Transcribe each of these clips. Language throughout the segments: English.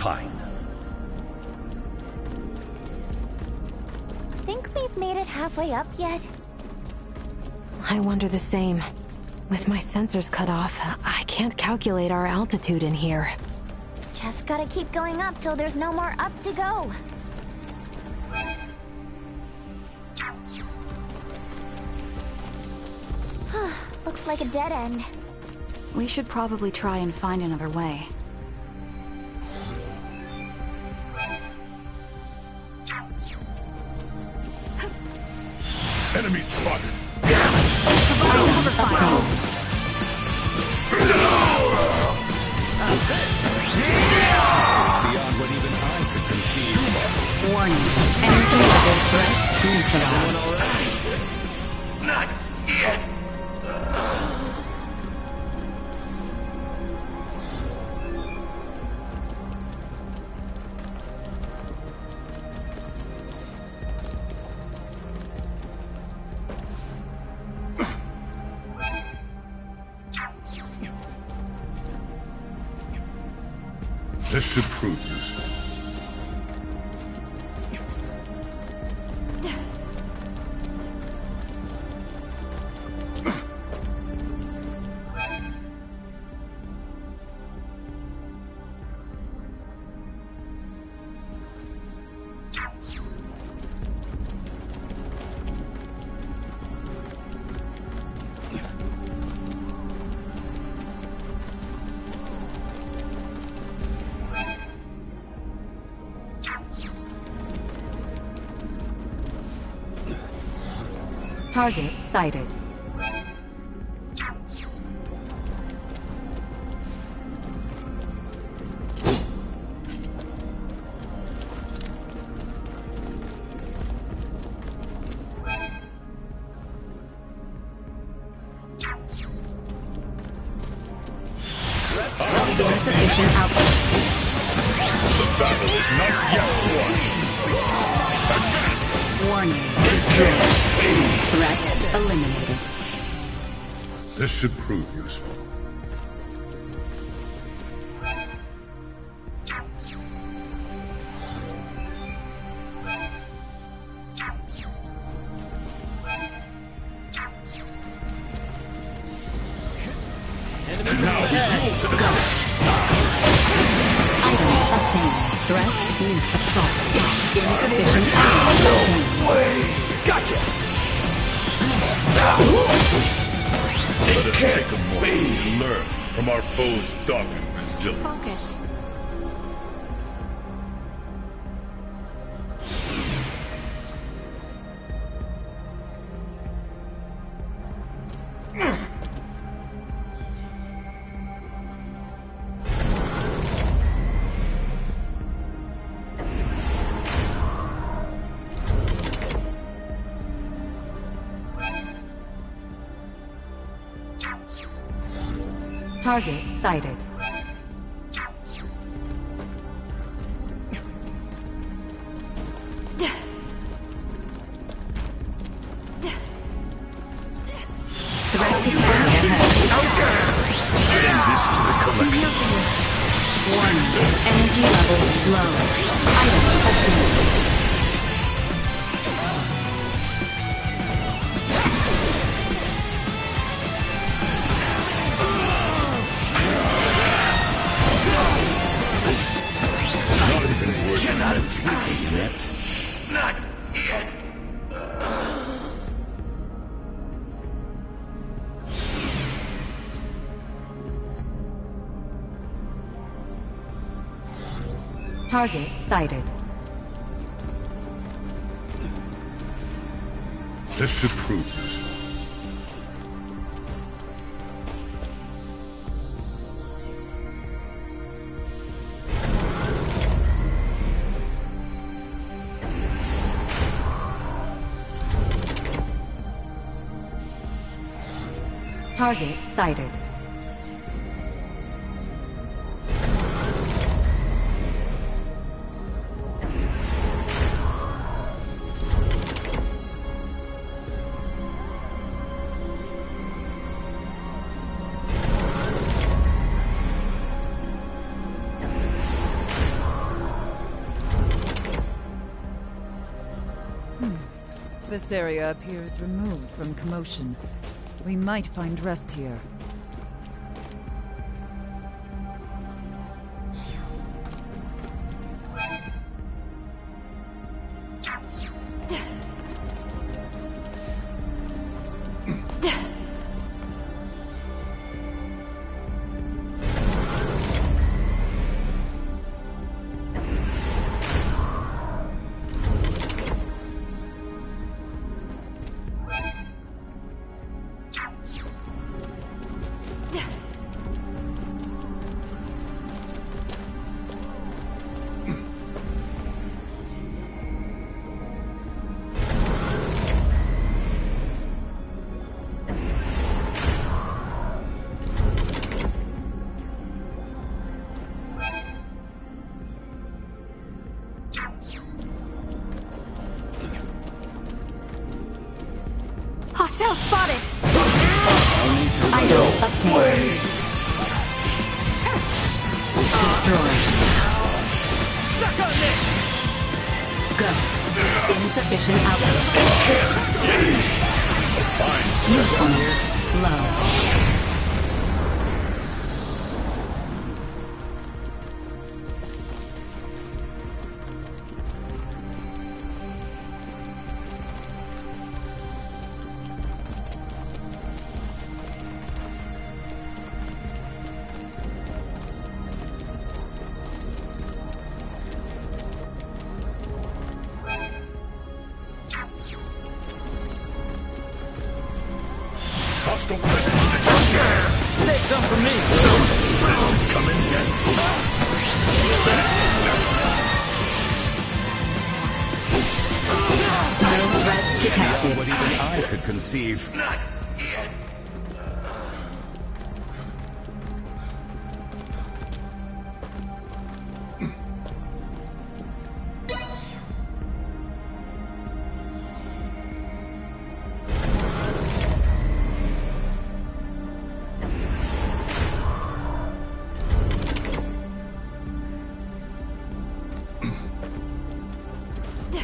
kind. Think we've made it halfway up yet? I wonder the same. With my sensors cut off, I can't calculate our altitude in here. Just gotta keep going up till there's no more up to go. Looks like a dead end. We should probably try and find another way. Enemy spotted. Cover fire. Beyond what even I could conceive. Warning. Energy level threat neutralized. Not yet. This should prove useful. Target sighted. Insufficient output. The battle is not yet won. Advance! Warning. Destroyed. Threat eliminated. This should prove useful. And now we duel to the death. Item obtained. Threat means assault. Insufficient ammo. Gotcha! Let us take a moment to learn from our foe's dogged resilience. Target sighted. Threat detected. Add this to the collection. Warning. Energy levels low. Item obtained. Not yet. Not yet. Target sighted. This should prove useful. Target sighted. This area appears removed from commotion. We might find rest here. Hostile spotted! Idol obtained. Destroy. Suck on this! Go. Insufficient output. Fine, Usefulness low. Hostile presence detected! Save some for me! This should come in No threats detected. What even I could conceive.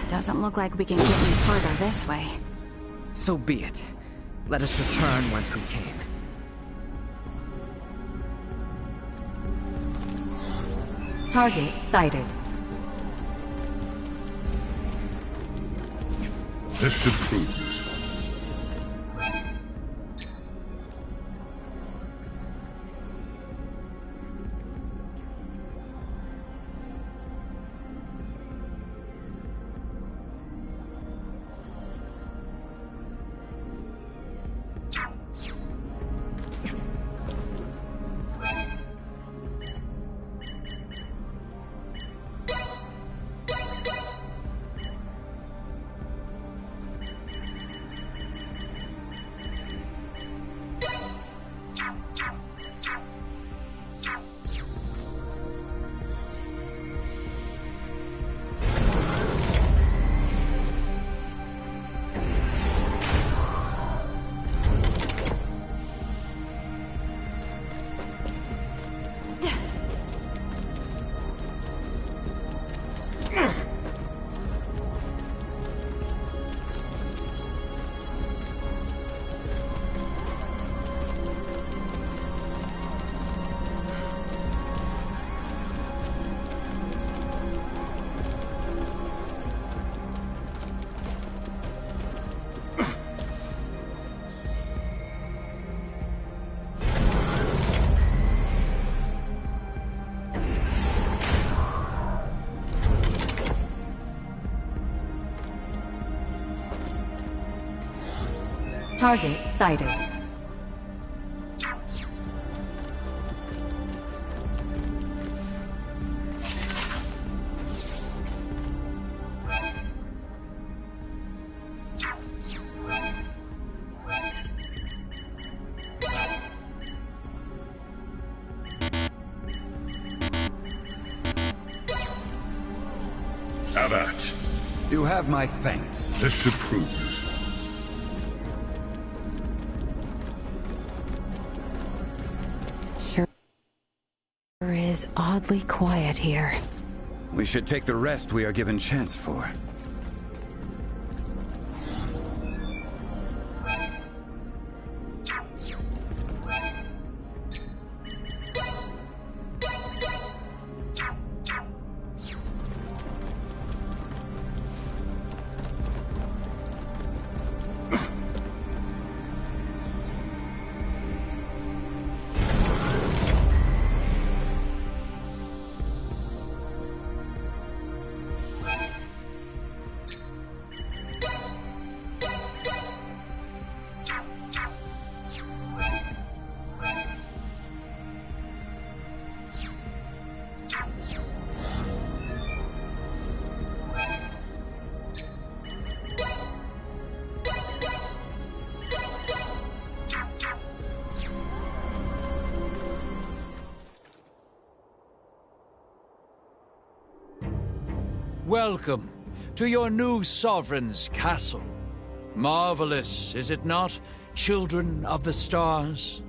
Doesn't look like we can get any further this way. So be it. Let us return whence we came. Target sighted. This should prove useful. Target sighted. How about? You have my thanks. This should prove useful. Sure is oddly quiet here. We should take the rest we are given chance for. Welcome to your new sovereign's castle. Marvelous, is it not, children of the stars?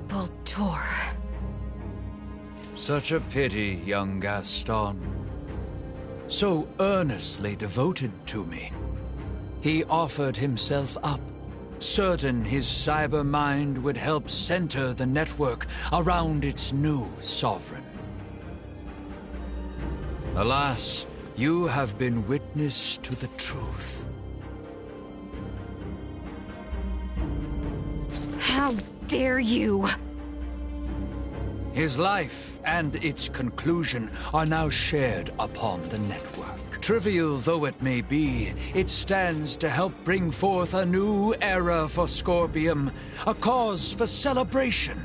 Baldur. Such a pity, young Gaston. So earnestly devoted to me. He offered himself up, certain his cyber mind would help center the network around its new sovereign. Alas, you have been witness to the truth. How dare you! His life and its conclusion are now shared upon the network. Trivial though it may be, it stands to help bring forth a new era for Scorpium, a cause for celebration.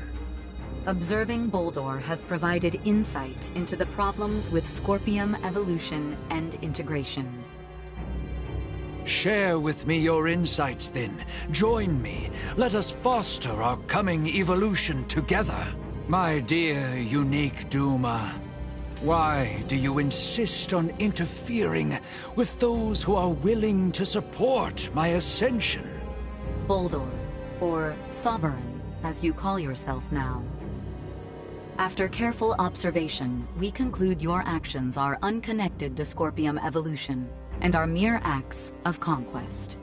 Observing Baldur has provided insight into the problems with Scorpium evolution and integration. Share with me your insights then. Join me. Let us foster our coming evolution together. My dear unique Duma, why do you insist on interfering with those who are willing to support my ascension? Baldur, or Sovereign, as you call yourself now. After careful observation, we conclude your actions are unconnected to Scorpium evolution and are mere acts of conquest.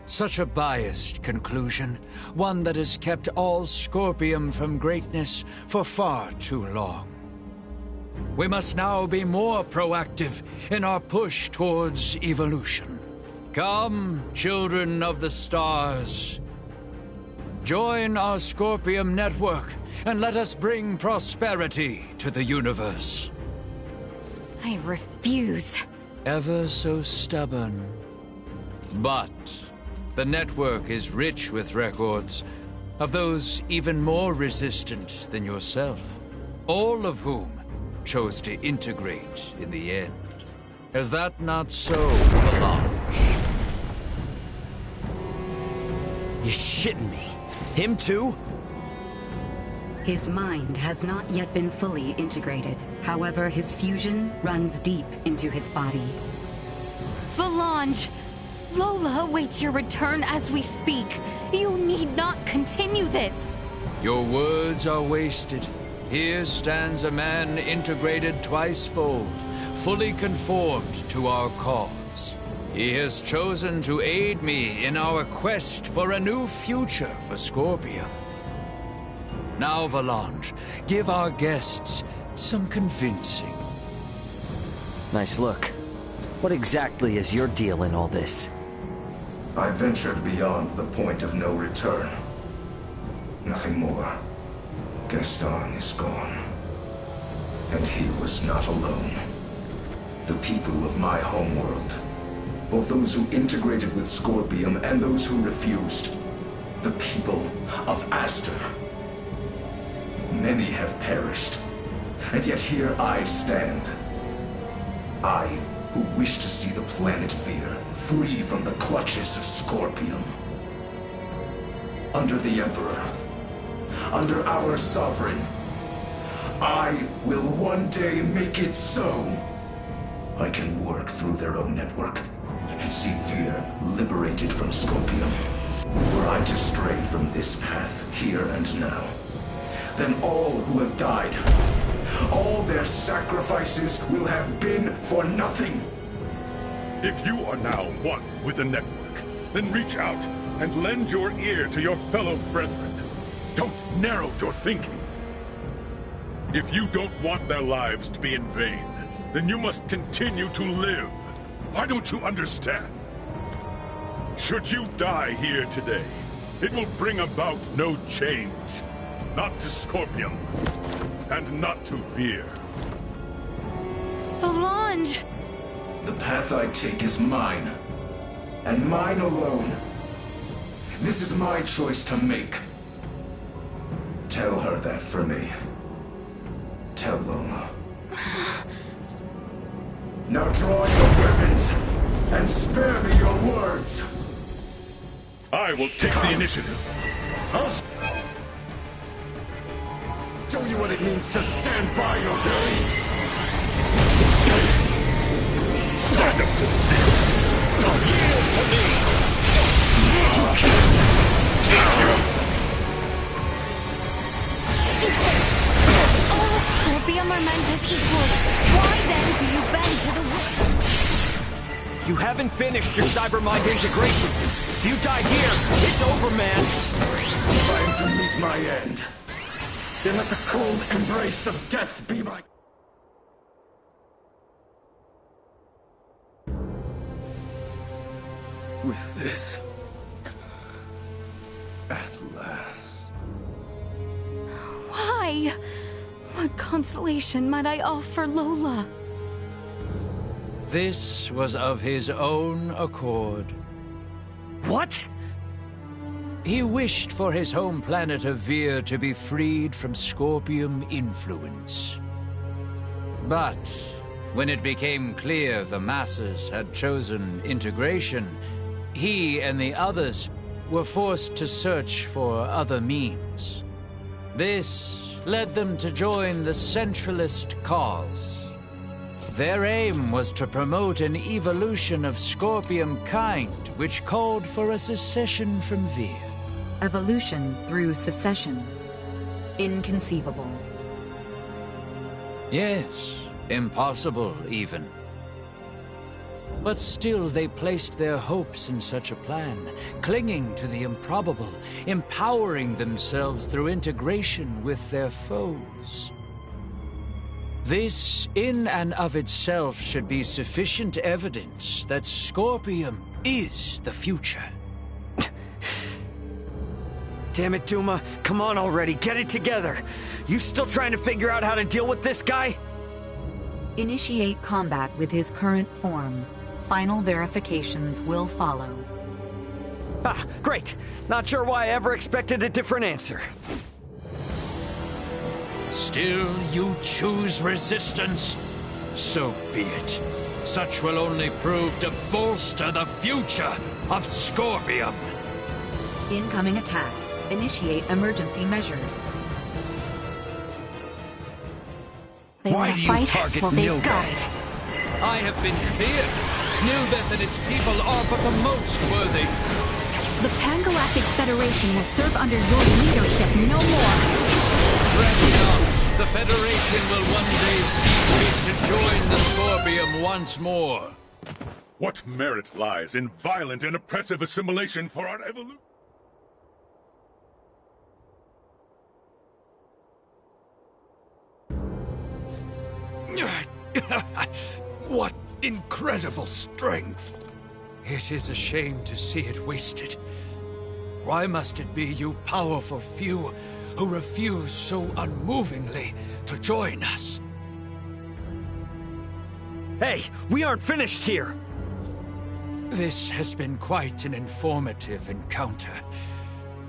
Such a biased conclusion, one that has kept all Scorpium from greatness for far too long. We must now be more proactive in our push towards evolution. Come, children of the stars. Join our Scorpium network and let us bring prosperity to the universe. I refuse. Ever so stubborn. But the network is rich with records of those even more resistant than yourself, all of whom chose to integrate in the end. Is that not so, Melange? You shitting me? Him too? His mind has not yet been fully integrated. However, his fusion runs deep into his body. Valange! Lola awaits your return as we speak. You need not continue this. Your words are wasted. Here stands a man integrated twice-fold, fully conformed to our cause. He has chosen to aid me in our quest for a new future for Scorpium. Now, Valange, give our guests some convincing. Nice look. What exactly is your deal in all this? I ventured beyond the point of no return. Nothing more. Gaston is gone. And he was not alone. The people of my homeworld, both those who integrated with Scorpium and those who refused, the people of Aster. Many have perished, and yet here I stand. I, who wish to see the planet Veer free from the clutches of Scorpium. Under the Emperor, under our Sovereign, I will one day make it so. I can work through their own network and see Veer liberated from Scorpium. Were I to stray from this path here and now, then all who have died, all their sacrifices will have been for nothing. If you are now one with the network, then reach out and lend your ear to your fellow brethren. Don't narrow your thinking. If you don't want their lives to be in vain, then you must continue to live. Why don't you understand? Should you die here today, it will bring about no change. Not to Scorpium, and not to Veer. Valange! The path I take is mine, and mine alone. This is my choice to make. Tell her that for me. Tell Lola. Now draw your weapons, and spare me your words. I will take the initiative. I'll show you what it means to stand by your beliefs. stand up to this? Yield to me! All Scorpium are meant as equals. Why then do you bend to the will? You haven't finished your cybermind integration. If you die here, it's over, man. If I am to meet my end, then let the cold embrace of death be my... With this, at last. Why? What consolation might I offer Lola? This was of his own accord. What? He wished for his home planet of Vir to be freed from Scorpium influence. But when it became clear the masses had chosen integration, he and the others were forced to search for other means. This led them to join the Centralist cause. Their aim was to promote an evolution of Scorpium kind, which called for a secession from Vir. Evolution through secession. Inconceivable. Yes, impossible even. But still they placed their hopes in such a plan, clinging to the improbable, empowering themselves through integration with their foes. This, in and of itself, should be sufficient evidence that Scorpium is the future. Damn it, Duma. Come on already, get it together. You still trying to figure out how to deal with this guy? Initiate combat with his current form. Final verifications will follow. Ah, great. Not sure why I ever expected a different answer. Still you choose resistance? So be it. Such will only prove to bolster the future of Scorpium. Incoming attack. Initiate emergency measures. They Why want do to you fight? target Well, they've Nilbert? got it. I have been clear. Nilbert and its people are but the most worthy. The Pan-Galactic Federation will serve under your leadership no more. Fret not. The Federation will one day see fit to join the Scorpium once more. What merit lies in violent and oppressive assimilation for our evolution? What incredible strength! It is a shame to see it wasted. Why must it be you powerful few who refuse so unmovingly to join us? Hey, we aren't finished here! This has been quite an informative encounter.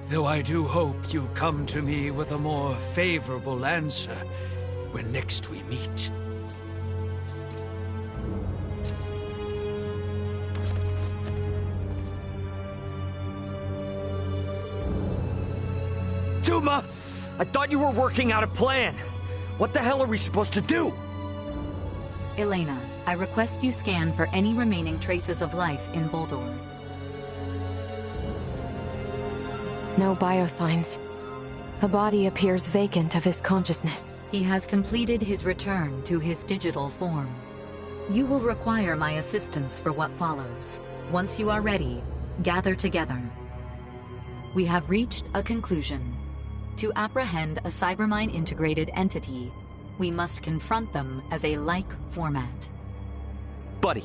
Though I do hope you come to me with a more favorable answer when next we meet. Duma! I thought you were working out a plan. What the hell are we supposed to do? Elena, I request you scan for any remaining traces of life in Boldor. No biosigns. The body appears vacant of his consciousness. He has completed his return to his digital form. You will require my assistance for what follows. Once you are ready, gather together. We have reached a conclusion. To apprehend a Cybermind-integrated entity, we must confront them as a like format. Buddy,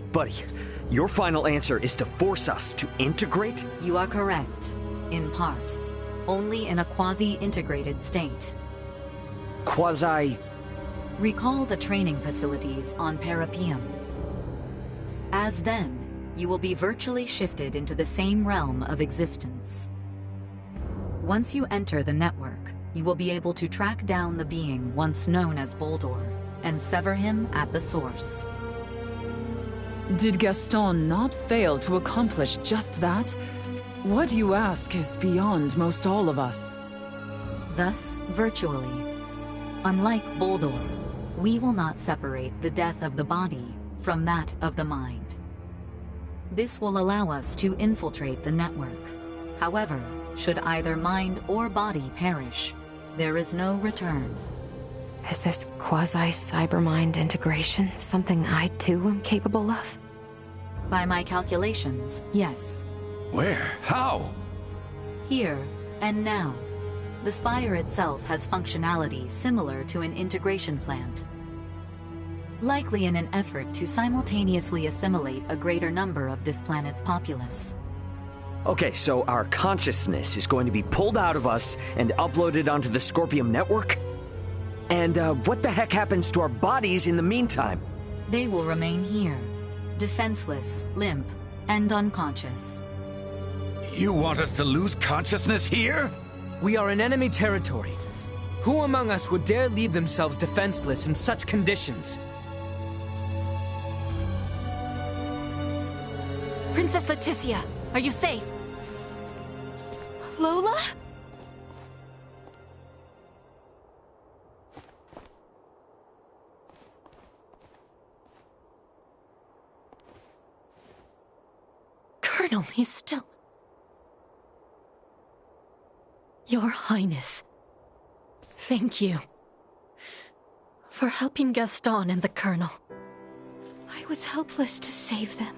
your final answer is to force us to integrate? You are correct, in part. Only in a quasi-integrated state. Quasi... Recall the training facilities on Parapium. As then, you will be virtually shifted into the same realm of existence. Once you enter the network, you will be able to track down the being once known as Boldor, and sever him at the source. Did Gaston not fail to accomplish just that? What you ask is beyond most all of us. Thus, virtually. Unlike Boldor, we will not separate the death of the body from that of the mind. This will allow us to infiltrate the network. However, should either mind or body perish, there is no return. Is this quasi-cybermind integration something I too am capable of? By my calculations, yes. Where? How? Here and now. The spire itself has functionality similar to an integration plant. Likely in an effort to simultaneously assimilate a greater number of this planet's populace. Okay, so our consciousness is going to be pulled out of us and uploaded onto the Scorpium network? And what the heck happens to our bodies in the meantime? They will remain here, defenseless, limp, and unconscious. You want us to lose consciousness here? We are in enemy territory. Who among us would dare leave themselves defenseless in such conditions? Princess Leticia, are you safe? Lola? Colonel, he's still... Your Highness, thank you for helping Gaston and the Colonel. I was helpless to save them.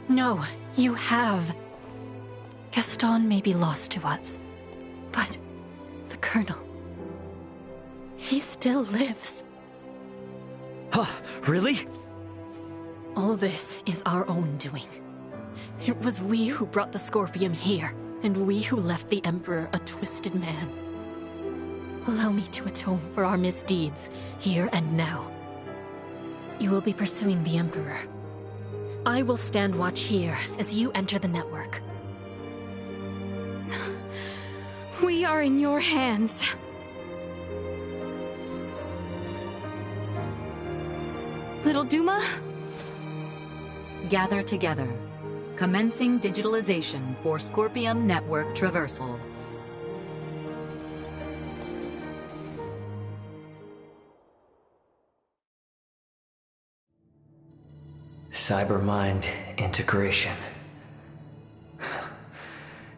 No, you have. Gaston may be lost to us, but the Colonel, he still lives. Huh, really? All this is our own doing. It was we who brought the Scorpium here, and we who left the Emperor a twisted man. Allow me to atone for our misdeeds, here and now. You will be pursuing the Emperor. I will stand watch here as you enter the network. We are in your hands. Little Duma? Gather together. Commencing digitalization for Scorpium network traversal. Cybermind integration.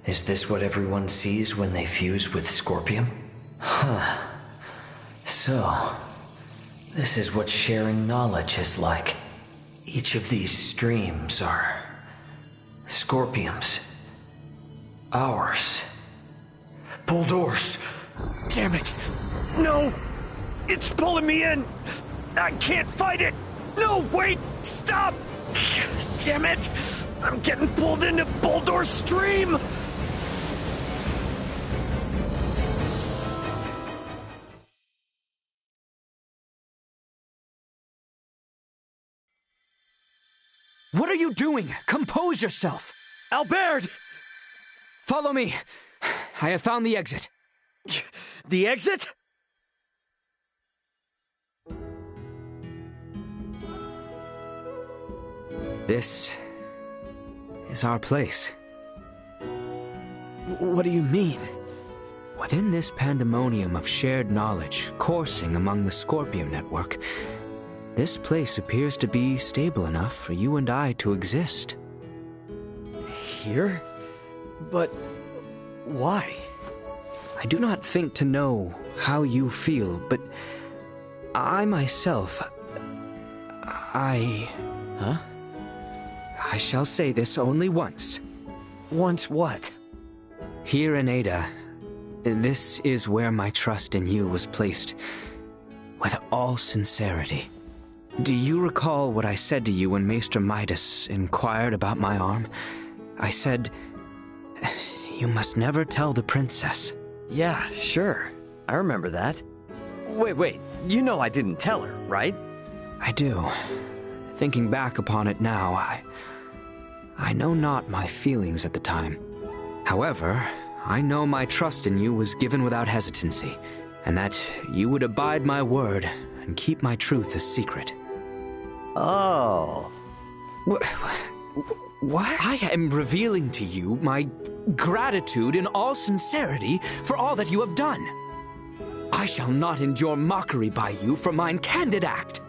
Is this what everyone sees when they fuse with Scorpium? Huh. So, this is what sharing knowledge is like. Each of these streams are... Scorpiums. Ours. Pull doors. Damn it. No! It's pulling me in! I can't fight it! No, wait! Stop! Damn it! I'm getting pulled into Buldor's stream! What are you doing? Compose yourself! Albert! Follow me. I have found the exit. The exit? This is our place. What do you mean? Within this pandemonium of shared knowledge coursing among the Scorpium network, this place appears to be stable enough for you and I to exist. Here? But why? I do not think to know how you feel, but I myself... Huh? I shall say this only once. Once what? Here in Ada, this is where my trust in you was placed, with all sincerity. Do you recall what I said to you when Maester Midas inquired about my arm? I said, you must never tell the princess. Yeah, sure. I remember that. Wait, you know I didn't tell her, right? I do. Thinking back upon it now, I know not my feelings at the time. However, I know my trust in you was given without hesitancy, and that you would abide my word and keep my truth a secret. Oh. What? I am revealing to you my gratitude in all sincerity for all that you have done. I shall not endure mockery by you for mine candid act.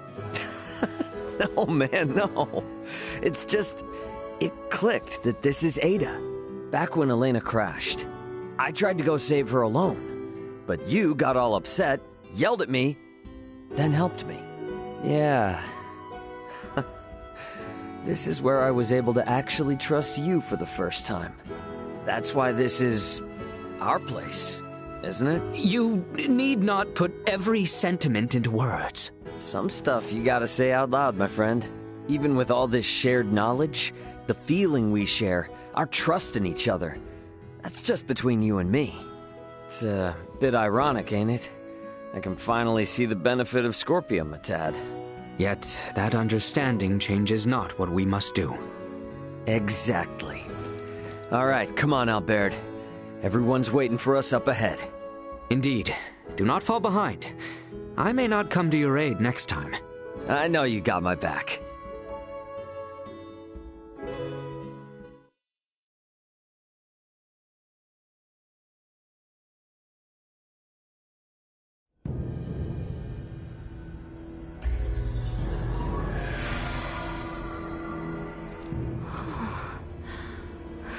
No, man, no. It's just... it clicked that this is Ada. Back when Elena crashed, I tried to go save her alone. But you got all upset, yelled at me, then helped me. Yeah. This is where I was able to actually trust you for the first time. That's why this is our place, isn't it? You need not put every sentiment into words. Some stuff you gotta say out loud, my friend. Even with all this shared knowledge, the feeling we share, our trust in each other, that's just between you and me. It's a bit ironic, ain't it? I can finally see the benefit of Scorpium a tad. Yet, that understanding changes not what we must do. Exactly. All right, come on, Albert. Everyone's waiting for us up ahead. Indeed. Do not fall behind. I may not come to your aid next time. I know you got my back.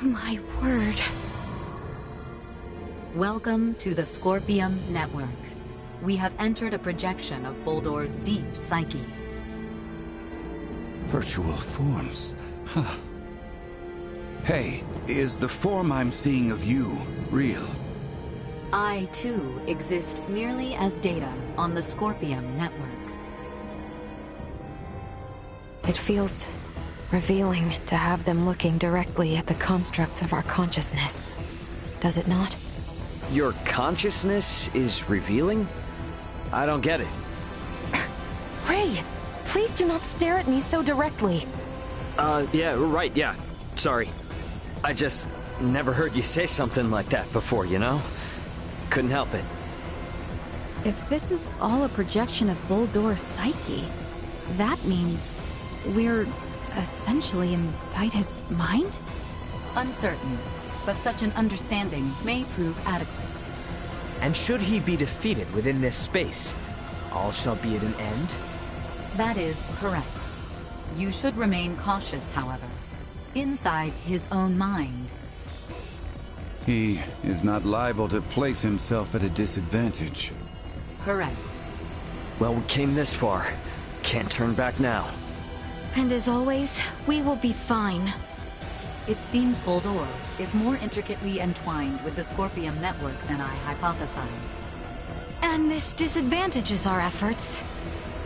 My word. Welcome to the Scorpium Network. We have entered a projection of Boldor's deep psyche. Virtual forms. Huh. Hey, is the form I'm seeing of you real? I, too, exist merely as data on the Scorpium Network. It feels revealing to have them looking directly at the constructs of our consciousness. Does it not? Your consciousness is revealing? I don't get it. Ray, please do not stare at me so directly. Yeah, right, yeah. Sorry. I just never heard you say something like that before, you know? Couldn't help it. If this is all a projection of Boldor's psyche, that means we're essentially inside his mind? Uncertain, but such an understanding may prove adequate. And should he be defeated within this space, all shall be at an end? That is correct. You should remain cautious, however. Inside his own mind. He is not liable to place himself at a disadvantage. Correct. Well, we came this far. Can't turn back now. And as always, we will be fine. It seems Boldor is more intricately entwined with the Scorpium Network than I hypothesized. And this disadvantages our efforts.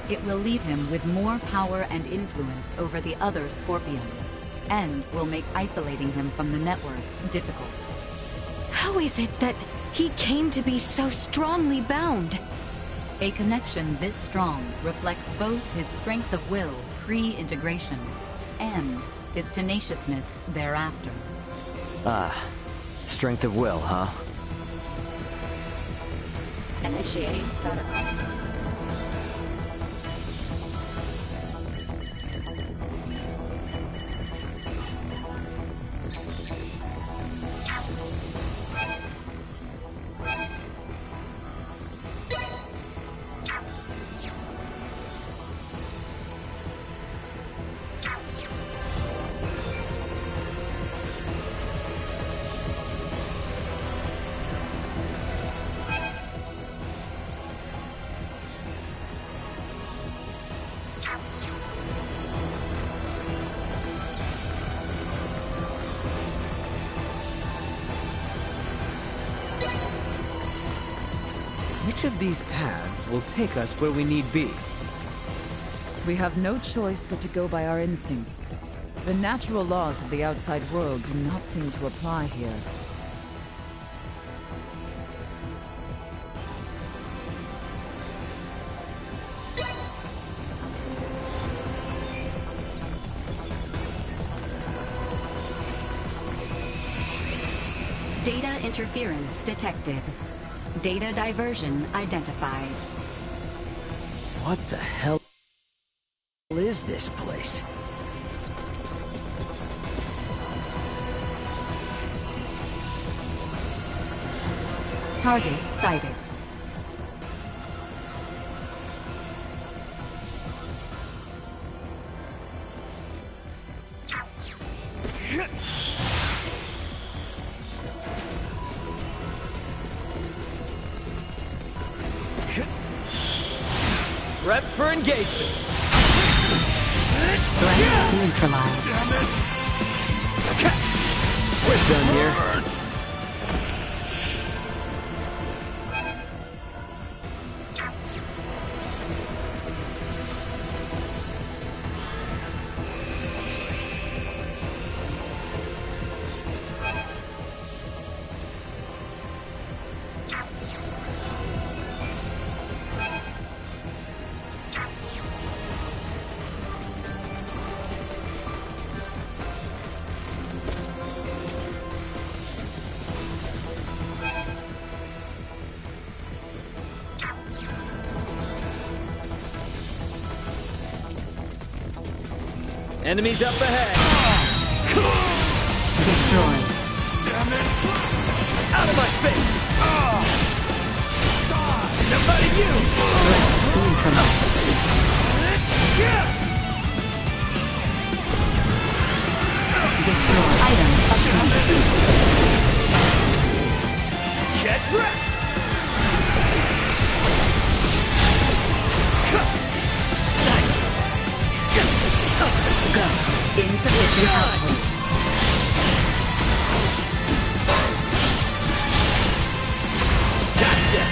It will leave him with more power and influence over the other Scorpion, and will make isolating him from the network difficult. How is it that he came to be so strongly bound? A connection this strong reflects both his strength of will pre-integration and his tenaciousness thereafter. Ah, strength of will, huh? Initiating protocol. Which of these paths will take us where we need be? We have no choice but to go by our instincts. The natural laws of the outside world do not seem to apply here. Data interference detected. Data diversion identified. What the hell is this place? Target sighted. Prep for engagement. Threat neutralized. We're done here. Enemies up ahead. Destroyed. Damn it! Out of my face! Nobody you! Threat neutralized. Destroy. Item obtained. Get wrecked! Go. Insufficient output. Gotcha!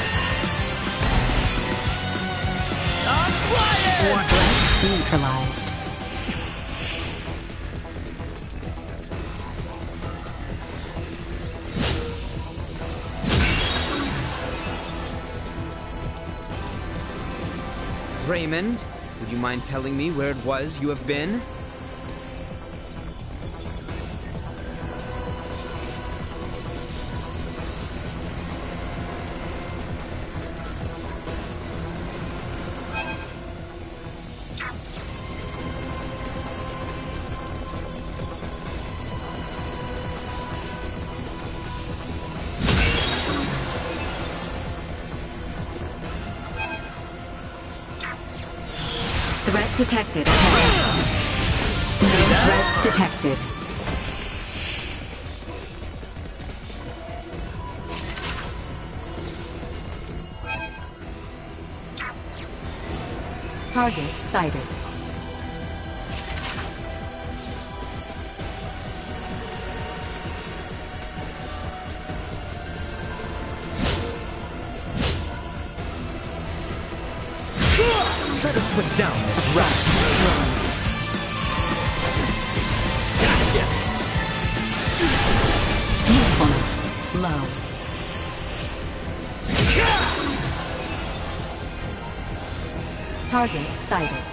On fire! Threat neutralized. Raymond, would you mind telling me where it was you have been? Threat detected ahead. No threats detected. Target sighted. Let us put down this rat. Gotcha! Usefulness low. Target sighted.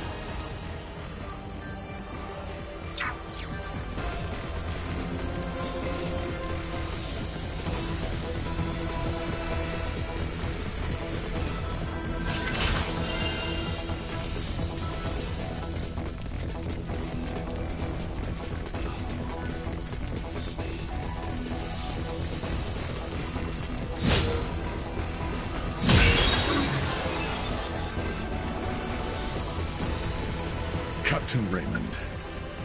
Captain Raymond,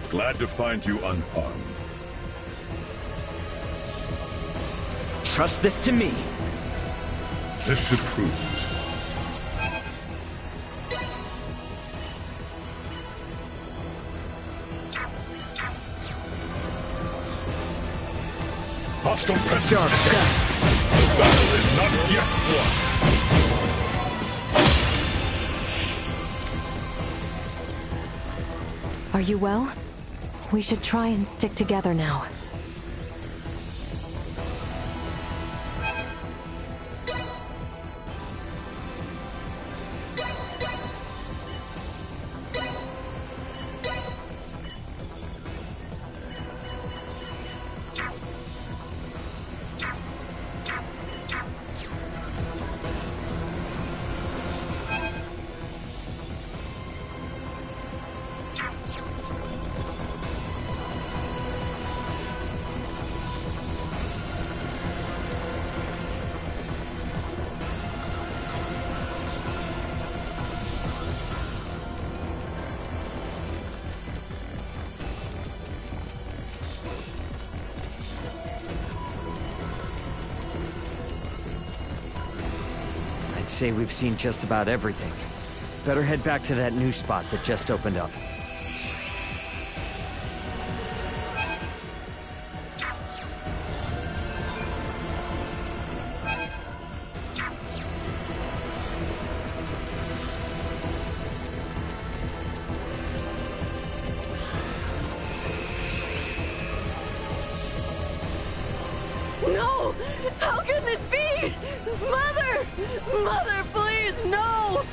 glad to find you unharmed. Trust this to me. This should prove useful. Hostile presence detected. The battle is not yet won. Are you well? We should try and stick together now. Say we've seen just about everything. Better head back to that new spot that just opened up. No! How can this be? Mother! Mother, please, no!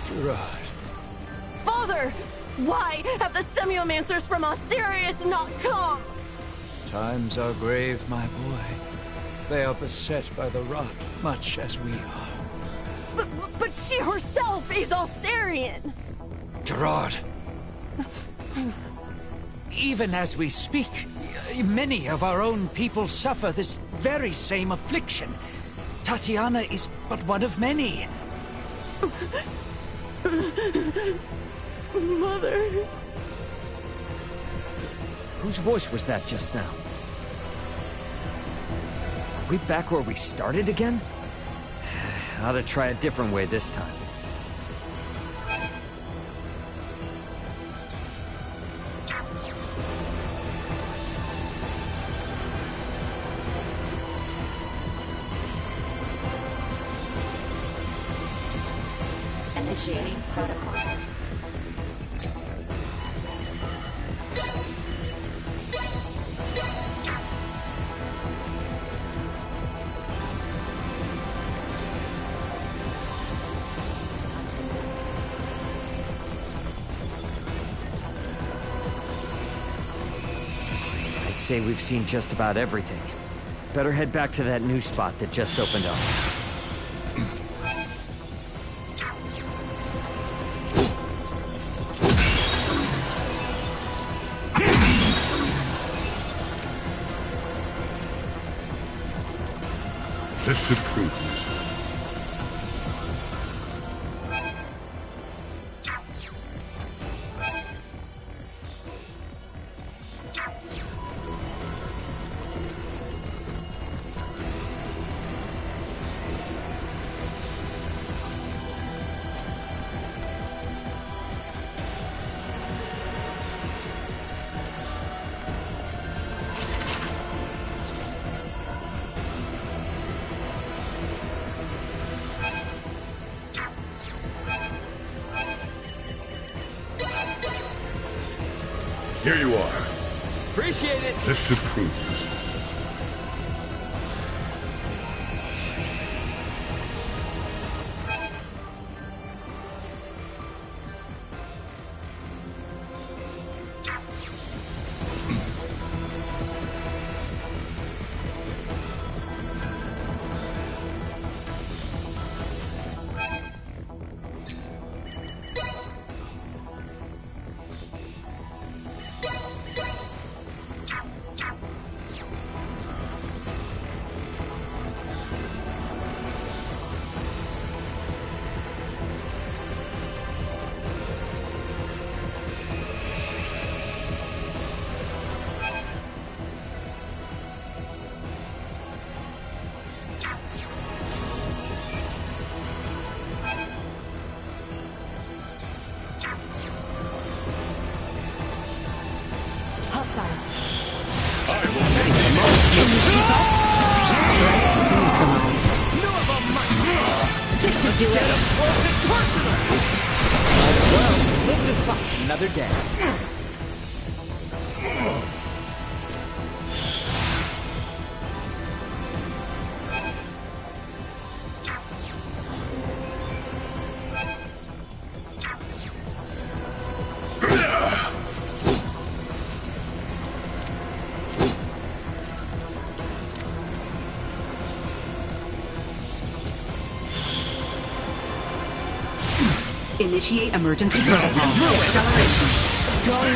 Gerard. Father! Why have the Semiomancers from Osirius not come? Times are grave, my boy. They are beset by the rot, much as we are. But she herself is Osirian! Gerard! Even as we speak, many of our own people suffer this very same affliction. Tatiana is but one of many. Mother... Whose voice was that just now? Are we back where we started again? Ought to try a different way this time. Initiating protocol. I'd say we've seen just about everything. Better head back to that new spot that just opened up. This should prove this. Here you are. Appreciate it. This should prove this. Another day. Initiate emergency protocol. Acceleration. Drawing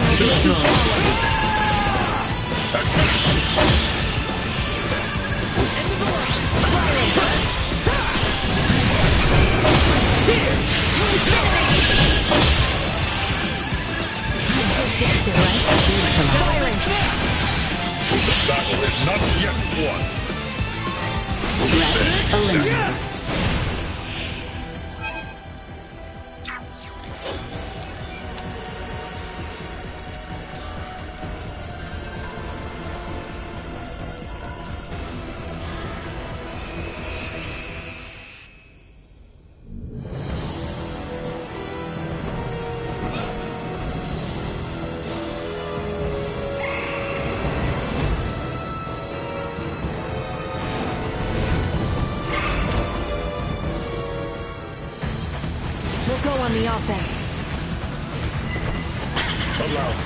The battle is not yet won. Threat eliminated. on the offense. Allow me.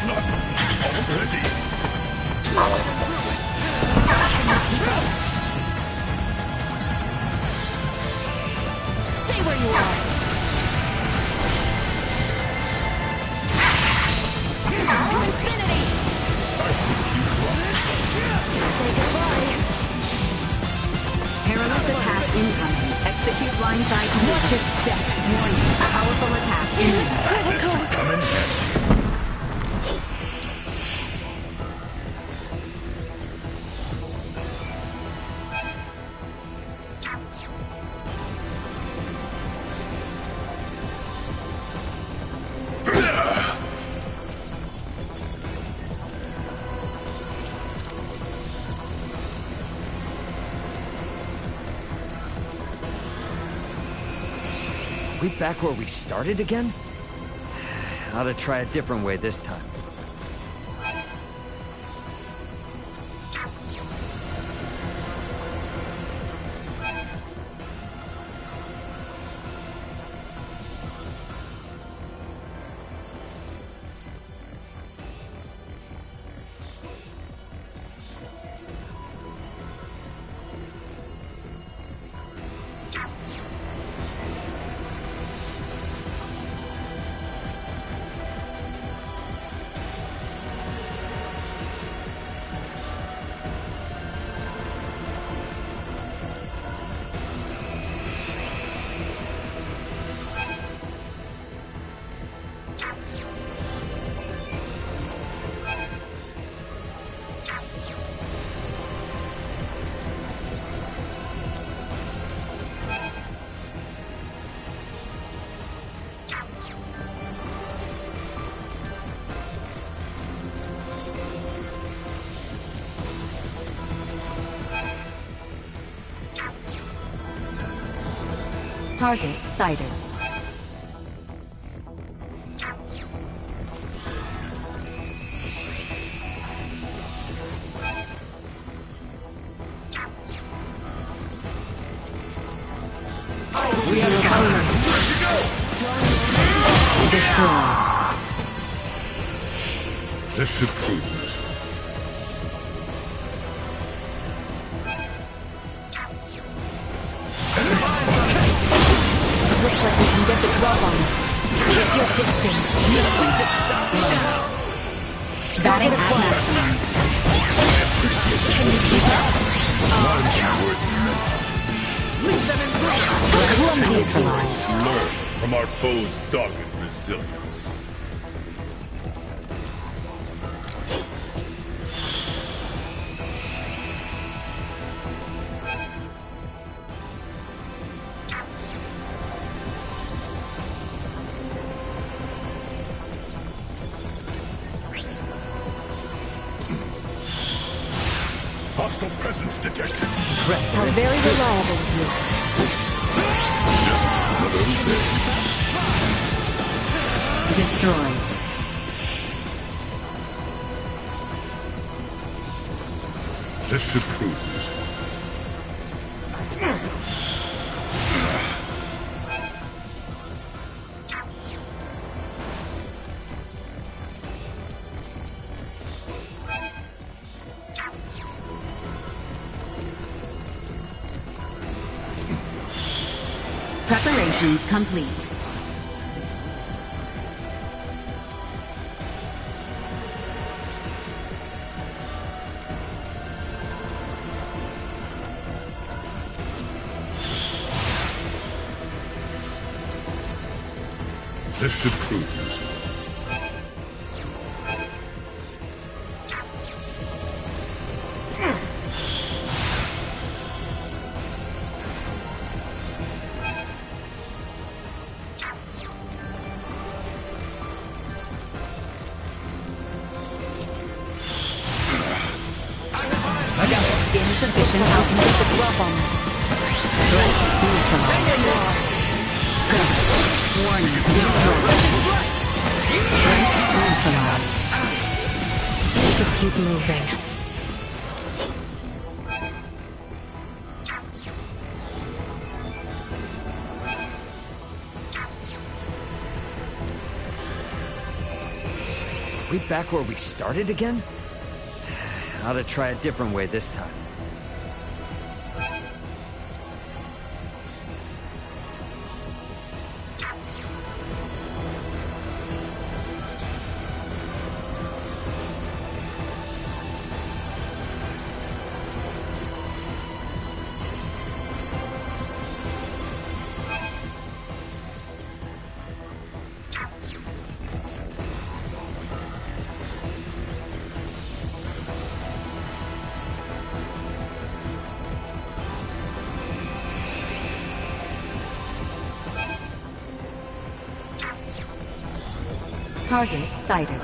Not already. Stay where you are. To infinity! I think you dropped. Say goodbye. Perilous attack incoming. Execute blindside. Watch your step. Warning. Powerful attack imminent. This should come in handy. We back where we started again? Ought to try a different way this time. Target sighted. We have opponent. Destroy. This should prove it. Looks like we can get the drop on them. Keep your distance. Batting at maximum. Can you keep up? Worth mentioning. Clumsy neutralized. Learn from our foe's dogged resilience. Hostile presence detected. How very reliable of you. Just another day. Destroyed. This should prove it. Preparations complete. This should prove it. Insufficient alchemy to drop on them. Threat neutralized. Warning, destroyed. Threat neutralized. We should keep moving. we back where we started again? Ought to try a different way this time. Target sighted.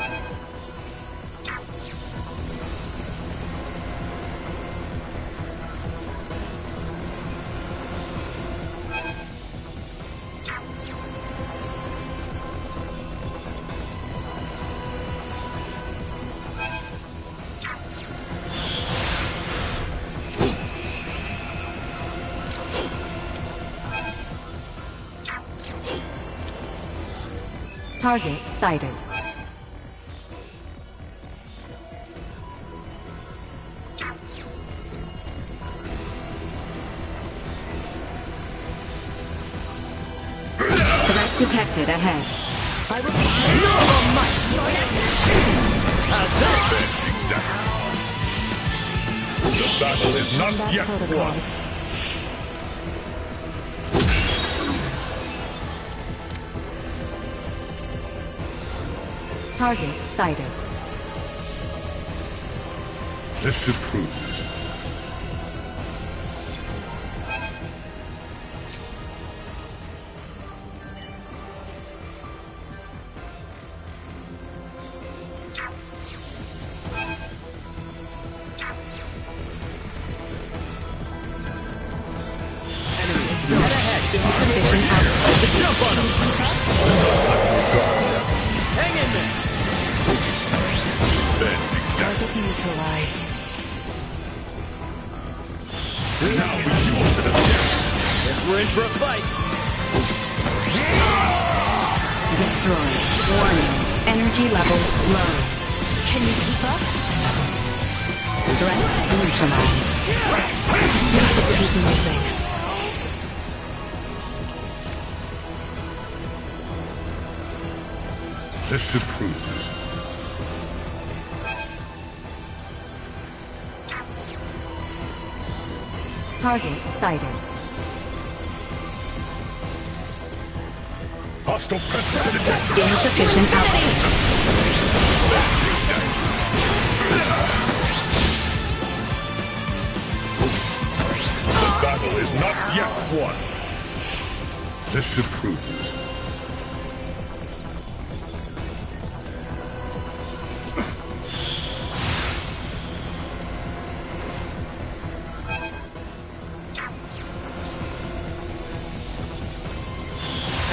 Target sighted. Threat detected ahead. I require no might. How's this? Exactly. The battle is not yet won. Target sighted. This should prove it. Insufficient output. Jump on him! Hang in there! Target neutralized. Now we duel to the death. Guess we're in for a fight. Destroyed. Warning. Energy levels low. Can you keep up? Threat neutralized. Keep moving. This should prove it. Target sighted. Hostile presence detected. Insufficient output. The battle is not yet won. This should prove it.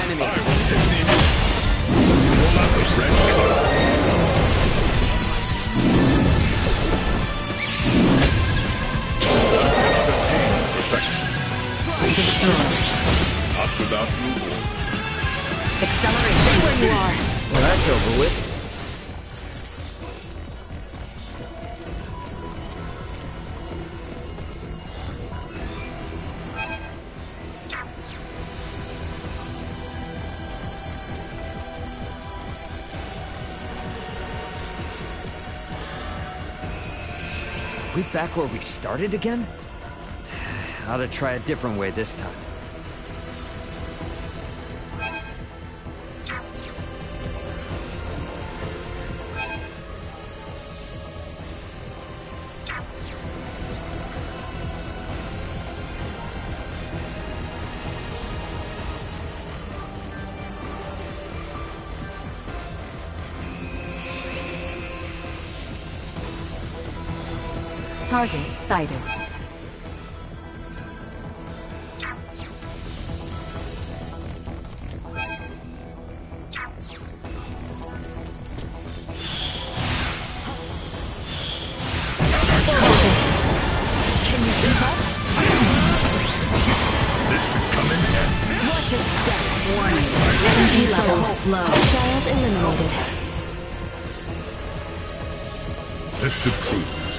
Enemy. I will take the initiative. You will not regret color. Cannot attain perfection. Destroyed. Not without reward. Accelerate. Stay where you are. Well, that's over with. We back where we started again? Ought to try a different way this time. Target sighted. Can you keep up? This should come in handy. Watch your step. Warning. Energy levels low. Hostiles eliminated. This should cruise.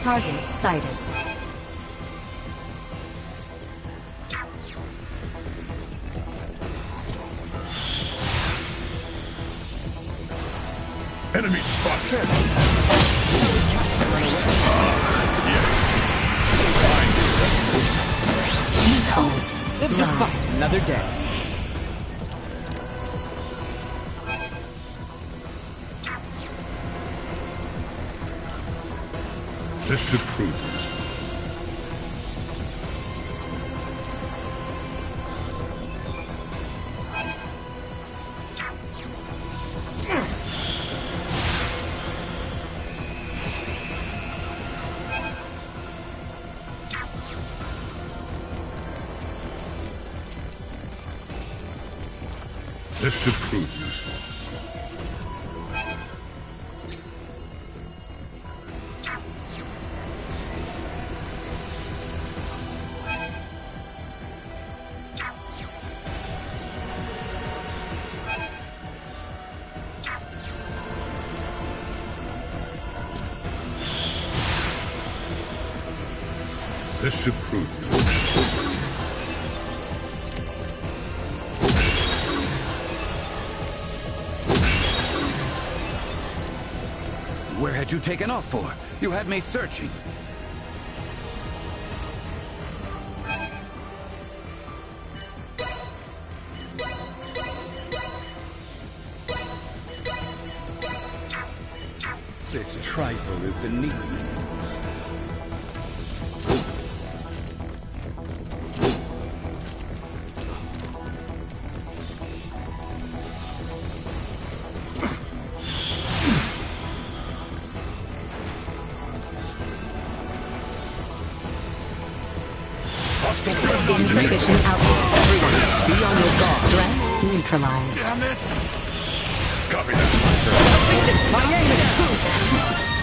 Target sighted. Enemy spotted. Yes. Live to fight another day. This should cruise. This should cruise. This should cruise. Where had you taken off for? You had me searching. This trifle is beneath me. Insufficient output. Everyone, be on your guard. Threat neutralized. Damn it! Copy that. My aim is true.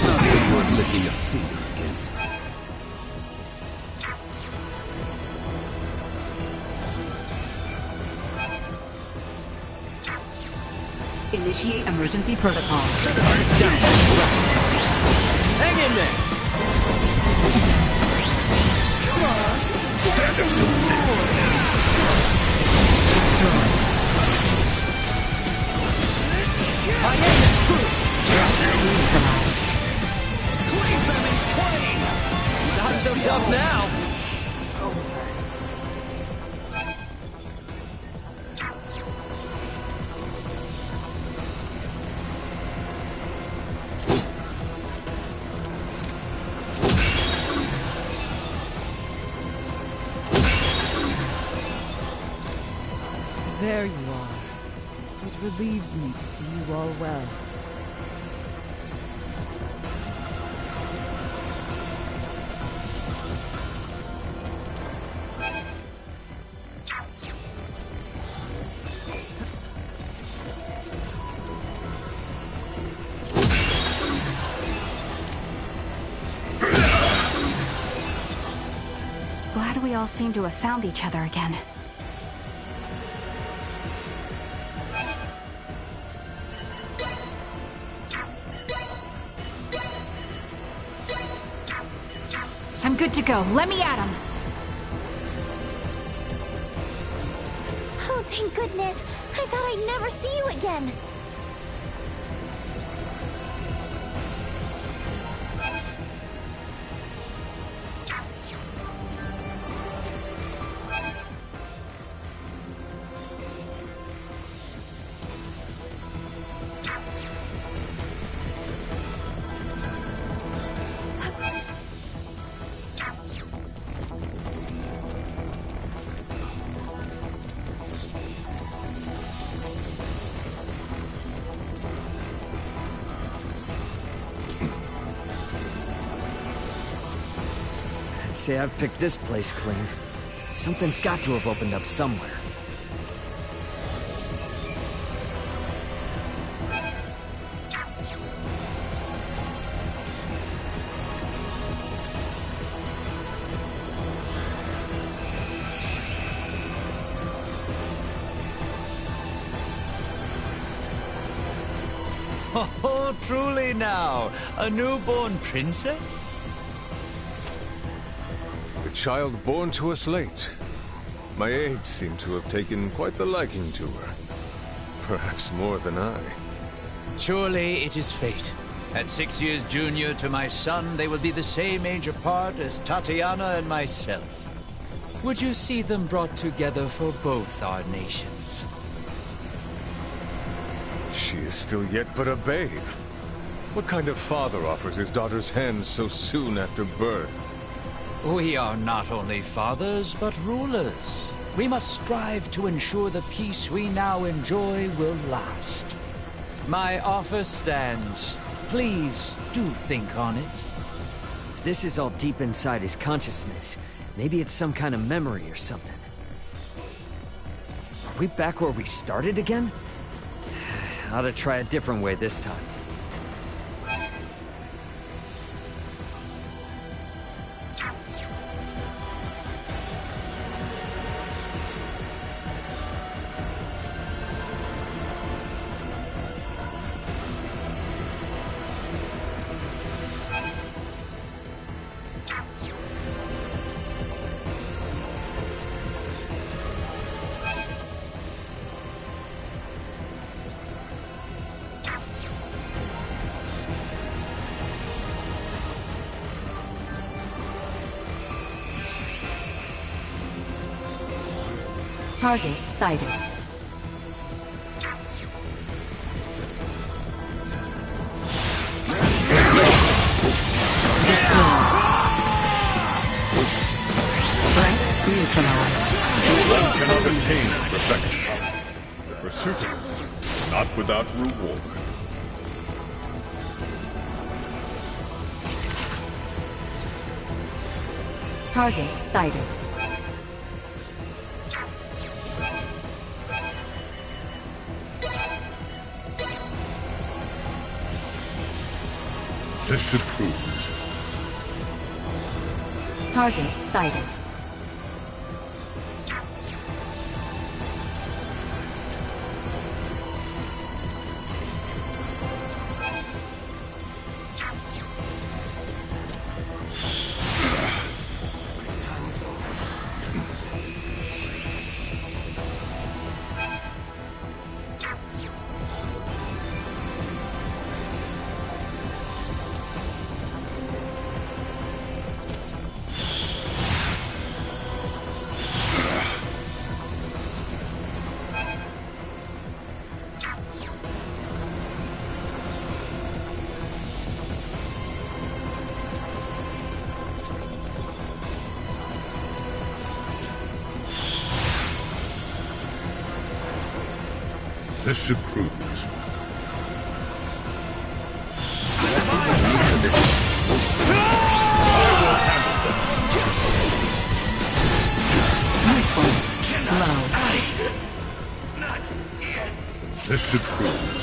Nothing worth lifting a finger against. Initiate emergency protocol. Hang in there. Stand up to this! Destroy. My aim is true. Neutralized. Cleave them in twain. Not so tough now. There you are. It relieves me to see you all well. Glad we all seem to have found each other again. I'm good to go. Let me at him. Oh, thank goodness. I thought I'd never see you again. Say I've picked this place clean. Something's got to have opened up somewhere. Oh, truly now, a newborn princess? A child born to us late. My aides seem to have taken quite the liking to her. Perhaps more than I. Surely it is fate. At 6 years junior to my son, they will be the same age apart as Tatiana and myself. Would you see them brought together for both our nations? She is still yet but a babe. What kind of father offers his daughter's hand so soon after birth? We are not only fathers, but rulers. We must strive to ensure the peace we now enjoy will last. My offer stands. Please do think on it. If this is all deep inside his consciousness, maybe it's some kind of memory or something. Are we back where we started again? Ought to try a different way this time. Target sighted. One cannot attain perfection. The pursuit of it, not without reward. Target sighted. This should prove. Target sighted. This should prove. This should prove.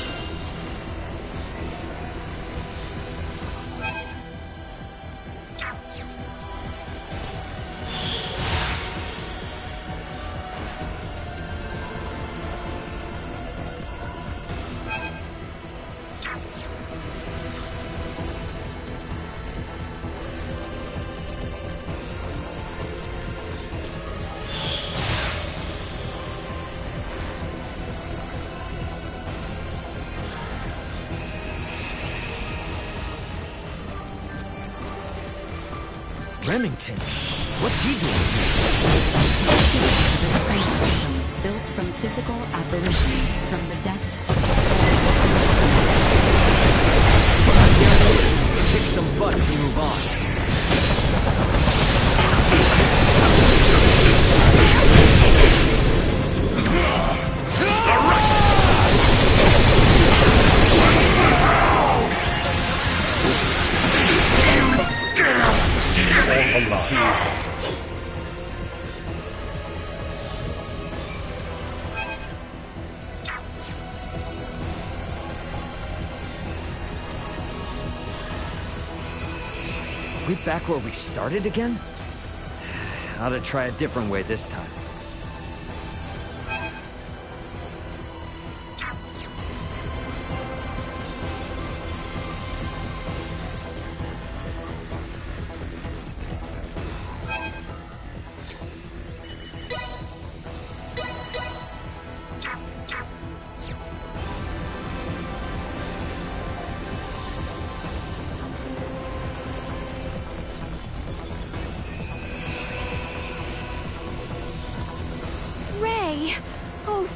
Remington? What's he doing The prey system built from physical apparitions from the depths of here? Kick some butt to move on. We back where we started again? Ought to try a different way this time.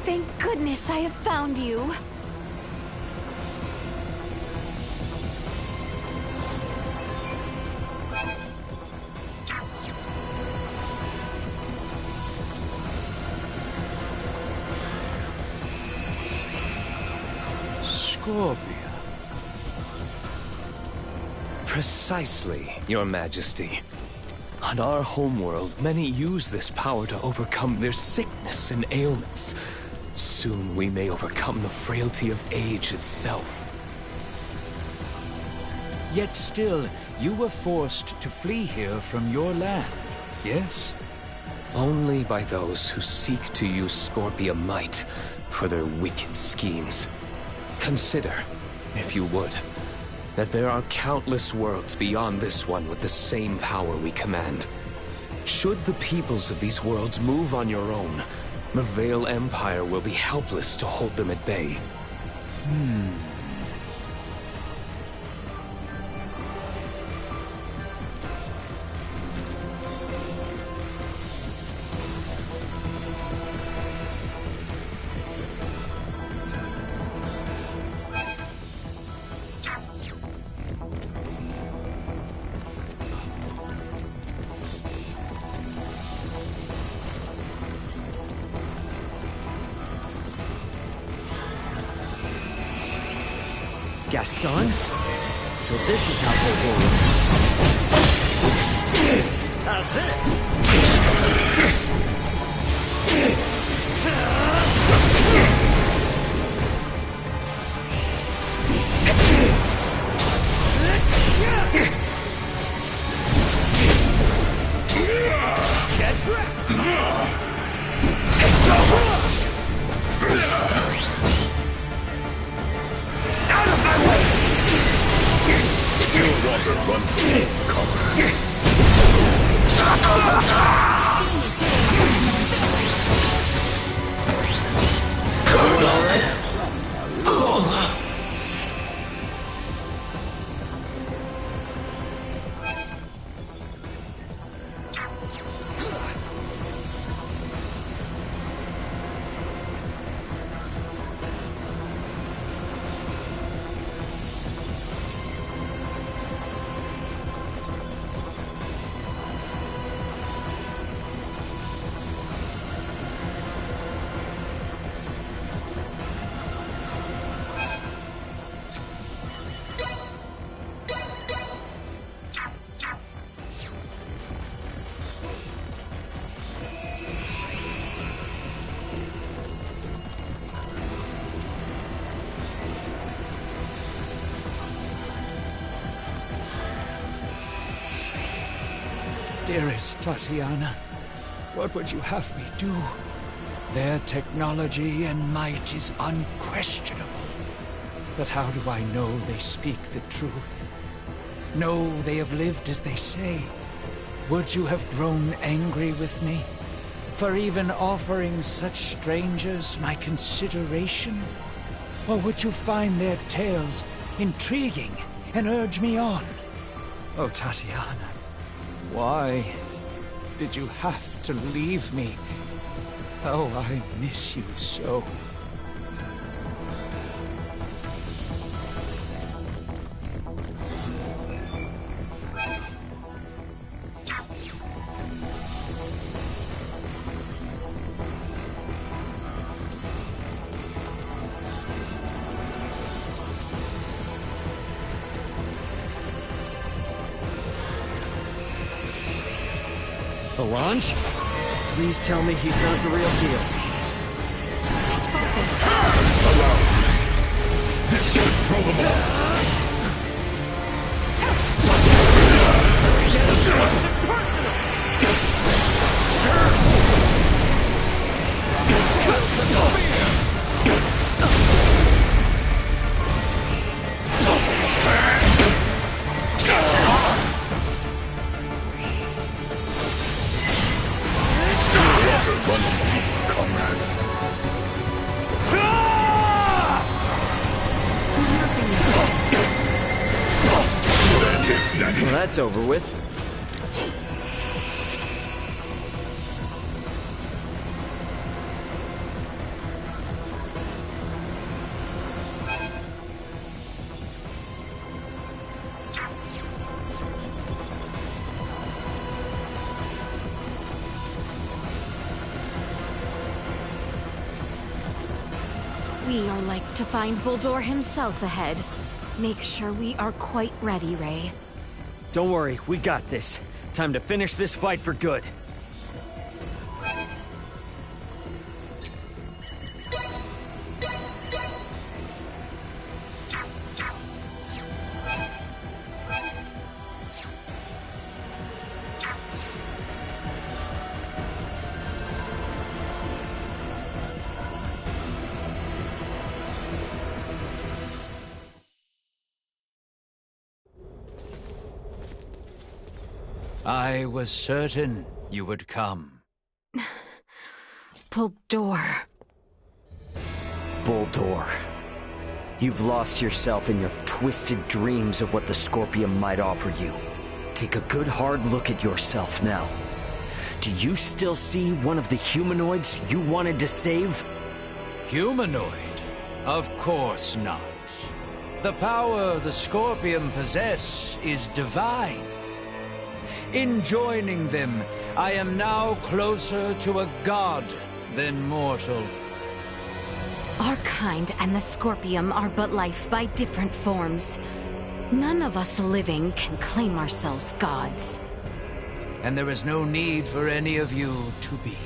Thank goodness I have found you. Scorpia. Precisely, Your Majesty. On our homeworld, many use this power to overcome their sickness and ailments. Soon we may overcome the frailty of age itself. Yet still, you were forced to flee here from your land, yes? Only by those who seek to use Scorpia might for their wicked schemes. Consider, if you would, that there are countless worlds beyond this one with the same power we command. Should the peoples of these worlds move on your own, the Vale Empire will be helpless to hold them at bay. Gaston? So this is how Bulldor works. How's this? Get wrecked! Out of my way! Still water runs deep, comrade. Dearest Tatiana, what would you have me do? Their technology and might is unquestionable. But how do I know they speak the truth? Know they have lived as they say? Would you have grown angry with me for even offering such strangers my consideration? Or would you find their tales intriguing and urge me on? Oh, Tatiana, why did you have to leave me? Oh, I miss you so. Launch? Please tell me he's not the real deal. Allow me. This should throw them all. Get up close and personal! Sure! Runs deep, comrade. Well, that's over with. We are like to find Buldur himself ahead. Make sure we are quite ready, Ray. Don't worry, we got this. Time to finish this fight for good. I was certain you would come. Buldur. Buldur. You've lost yourself in your twisted dreams of what the Scorpium might offer you. Take a good hard look at yourself now. Do you still see one of the humanoids you wanted to save? Humanoid? Of course not. The power the Scorpium possess is divine. In joining them, I am now closer to a god than mortal. Our kind and the Scorpium are but life by different forms. None of us living can claim ourselves gods. And there is no need for any of you to be.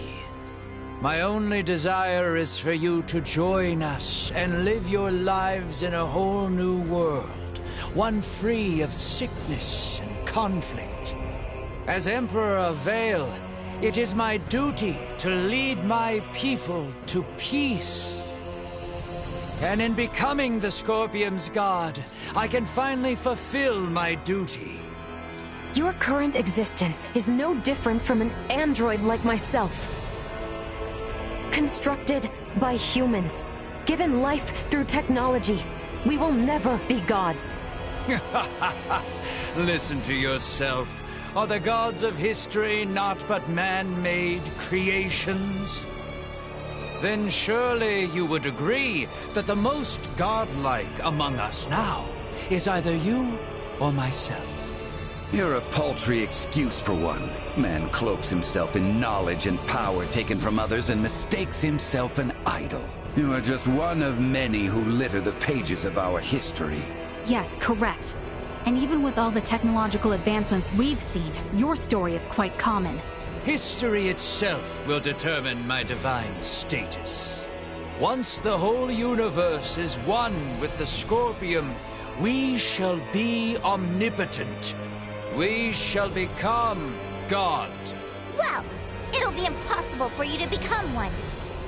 My only desire is for you to join us and live your lives in a whole new world, one free of sickness and conflict. As Emperor of Vale, it is my duty to lead my people to peace. And in becoming the Scorpium's god, I can finally fulfill my duty. Your current existence is no different from an android like myself. Constructed by humans, given life through technology, we will never be gods. Listen to yourself. Are the gods of history not but man-made creations? Then surely you would agree that the most godlike among us now is either you or myself. You're a paltry excuse for one. Man cloaks himself in knowledge and power taken from others and mistakes himself an idol. You are just one of many who litter the pages of our history. Yes, correct. And even with all the technological advancements we've seen, your story is quite common. History itself will determine my divine status. Once the whole universe is one with the Scorpium, we shall be omnipotent. We shall become God. Well, it'll be impossible for you to become one,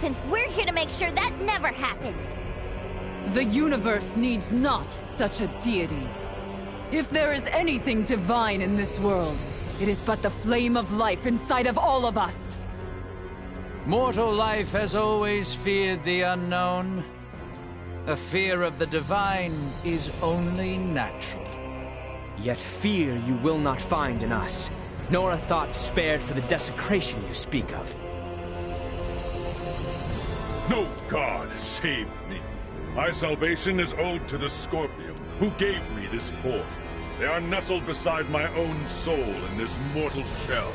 since we're here to make sure that never happens. The universe needs not such a deity. If there is anything divine in this world, it is but the flame of life inside of all of us. Mortal life has always feared the unknown. A fear of the divine is only natural. Yet fear you will not find in us, nor a thought spared for the desecration you speak of. No god saved me. My salvation is owed to the Scorpium, who gave me this form. They are nestled beside my own soul in this mortal shell.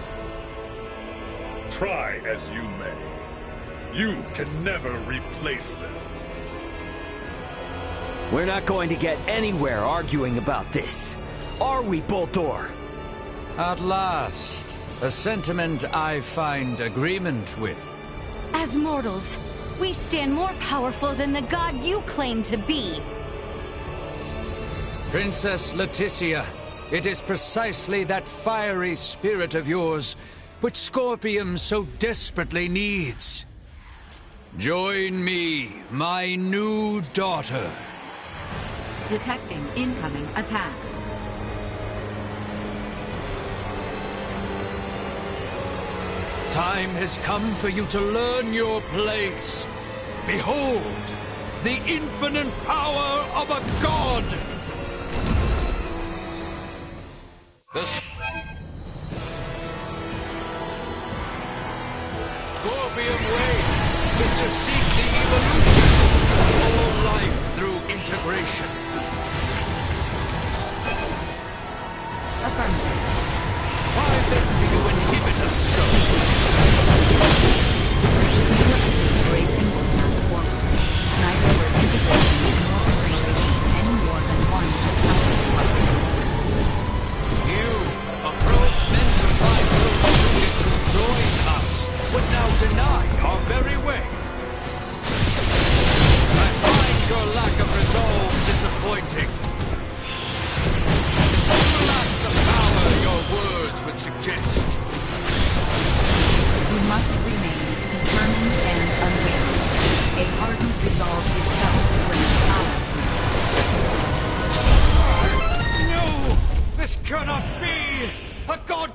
Try as you may, you can never replace them. We're not going to get anywhere arguing about this. Are we, Buldur? At last, a sentiment I find agreement with. As mortals, we stand more powerful than the god you claim to be. Princess Leticia, it is precisely that fiery spirit of yours which Scorpium so desperately needs. Join me, my new daughter. Detecting incoming attack. Time has come for you to learn your place. Behold, the infinite power of a god! The Scorpium way is to seek the evolution of all life through integration. Affirmative. Why then do you inhibit us so? Embracing path forward. Neither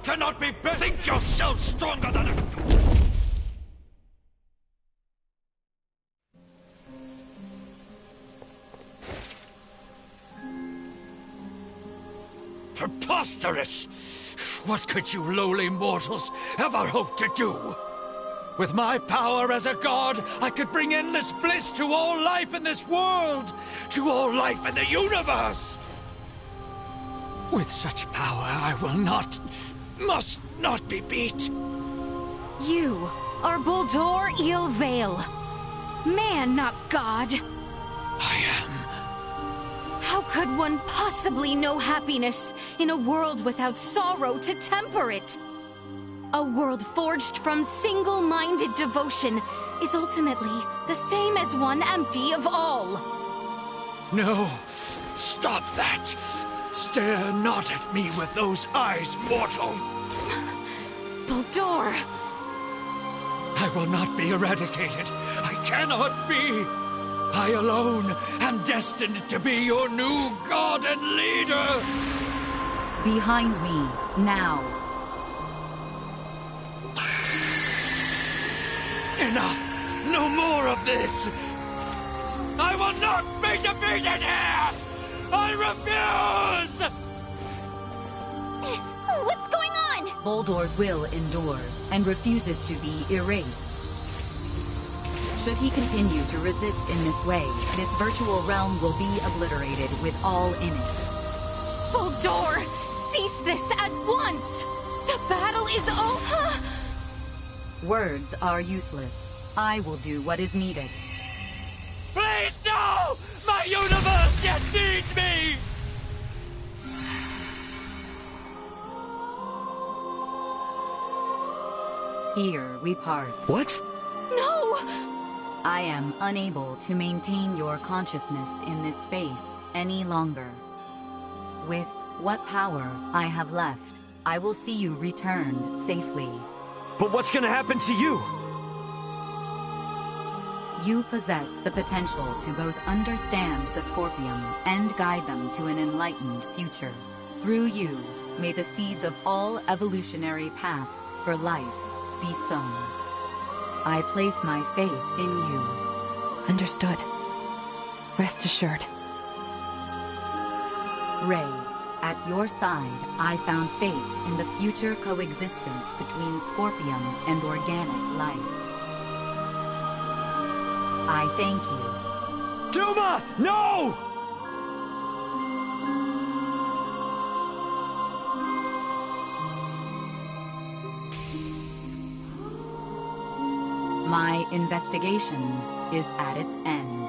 cannot be better. Think yourself stronger than a... Preposterous! What could you lowly mortals ever hope to do? With my power as a god, I could bring endless bliss to all life in this world, to all life in the universe. With such power, I will not, must not be beat. You are Buldur Ilvale. Man, not god. I am. How could one possibly know happiness in a world without sorrow to temper it? A world forged from single-minded devotion is ultimately the same as one empty of all. No, stop that. Stare not at me with those eyes, mortal. Buldur! I will not be eradicated. I cannot be. I alone am destined to be your new god and leader. Behind me, now. Enough! No more of this! I will not be defeated here! I refuse! What's going on? Buldur's will endures and refuses to be erased. Should he continue to resist in this way, this virtual realm will be obliterated with all in it. Buldur! Cease this at once! The battle is over! Words are useless. I will do what is needed. Please, no! My universe yet needs me! Here we part. What? No! I am unable to maintain your consciousness in this space any longer. With what power I have left, I will see you return safely. But what's gonna happen to you? You possess the potential to both understand the Scorpium and guide them to an enlightened future. Through you, may the seeds of all evolutionary paths for life be sown. I place my faith in you. Understood. Rest assured. Ray, at your side, I found faith in the future coexistence between Scorpium and organic life. I thank you. Duma! No! My investigation is at its end.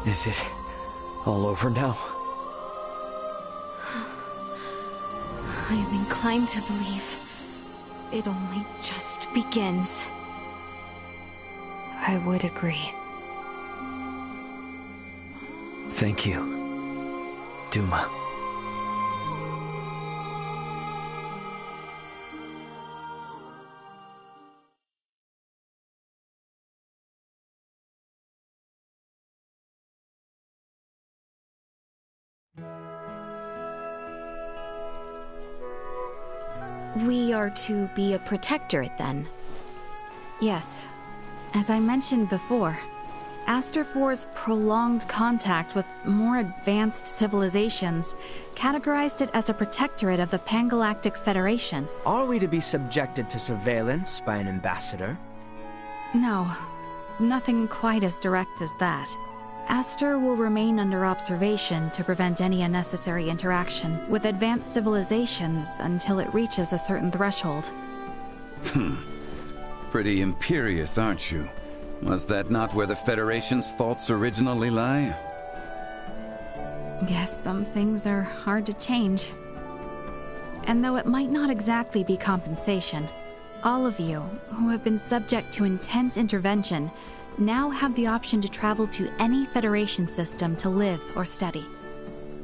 Is it all over now? I am inclined to believe it only just begins. I would agree. Thank you, Duma. We are to be a protectorate, then? Yes. As I mentioned before, Aster IV's prolonged contact with more advanced civilizations categorized it as a protectorate of the Pangalactic Federation. Are we to be subjected to surveillance by an ambassador? No, nothing quite as direct as that. Aster will remain under observation to prevent any unnecessary interaction with advanced civilizations until it reaches a certain threshold. Pretty imperious, aren't you? Was that not where the Federation's faults originally lie? Guess some things are hard to change. And though it might not exactly be compensation, all of you who have been subject to intense intervention now have the option to travel to any Federation system to live or study.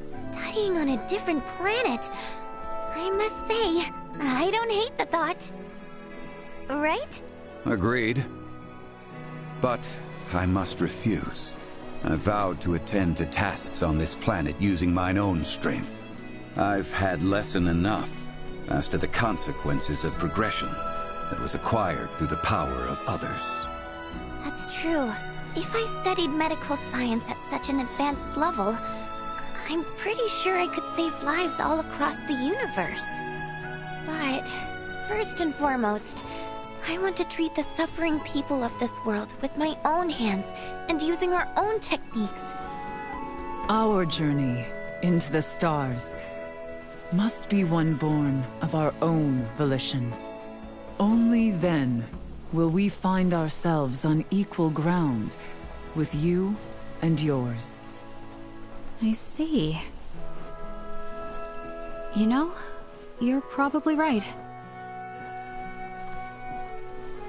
Studying on a different planet. I must say, I don't hate the thought. Right? Agreed. But I must refuse. I vowed to attend to tasks on this planet using mine own strength. I've had lesson enough as to the consequences of progression that was acquired through the power of others. That's true. If I studied medical science at such an advanced level, I'm pretty sure I could save lives all across the universe. But first and foremost, I want to treat the suffering people of this world with my own hands and using our own techniques. Our journey into the stars must be one born of our own volition. Only then will we find ourselves on equal ground with you and yours. I see. You know, you're probably right.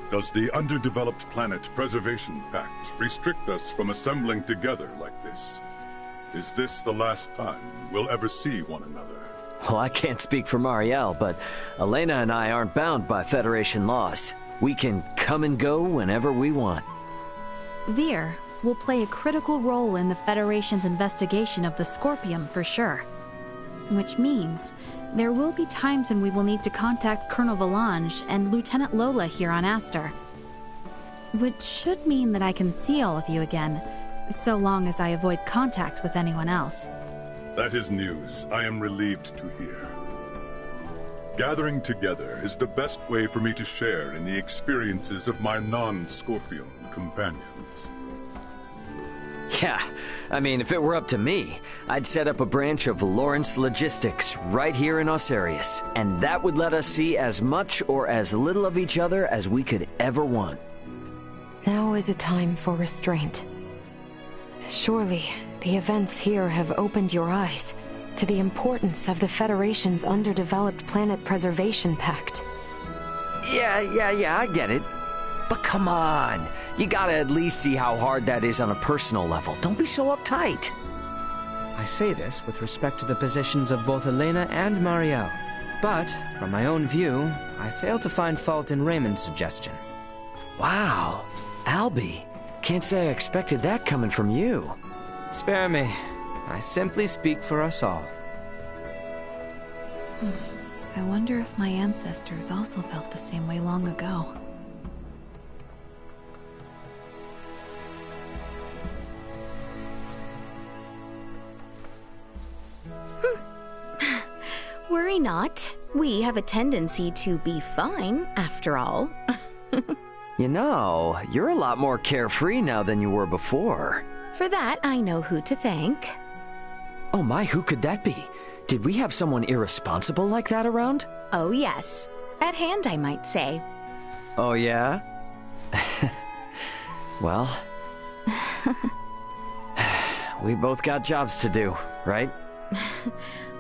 Does the Underdeveloped Planet Preservation Pact restrict us from assembling together like this? Is this the last time we'll ever see one another? Well, I can't speak for Marielle, but Elena and I aren't bound by Federation laws. We can come and go whenever we want. Vir will play a critical role in the Federation's investigation of the Scorpium for sure. Which means there will be times when we will need to contact Colonel Valange and Lieutenant Lola here on Aster. Which should mean that I can see all of you again, so long as I avoid contact with anyone else. That is news I am relieved to hear. Gathering together is the best way for me to share in the experiences of my non-Scorpion companions. Yeah, I mean, if it were up to me, I'd set up a branch of Lawrence Logistics right here in Osarius, and that would let us see as much or as little of each other as we could ever want. Now is a time for restraint. Surely, the events here have opened your eyes to the importance of the Federation's Underdeveloped Planet Preservation Pact. Yeah, I get it. But come on, you gotta at least see how hard that is on a personal level. Don't be so uptight. I say this with respect to the positions of both Elena and Marielle. But, from my own view, I fail to find fault in Raymond's suggestion. Wow, Albie, can't say I expected that coming from you. Spare me. I simply speak for us all. I wonder if my ancestors also felt the same way long ago. Worry not. We have a tendency to be fine, after all. You know, you're a lot more carefree now than you were before. For that, I know who to thank. Oh my, who could that be? Did we have someone irresponsible like that around? Oh yes. At hand, I might say. Oh yeah? Well... we both got jobs to do, right?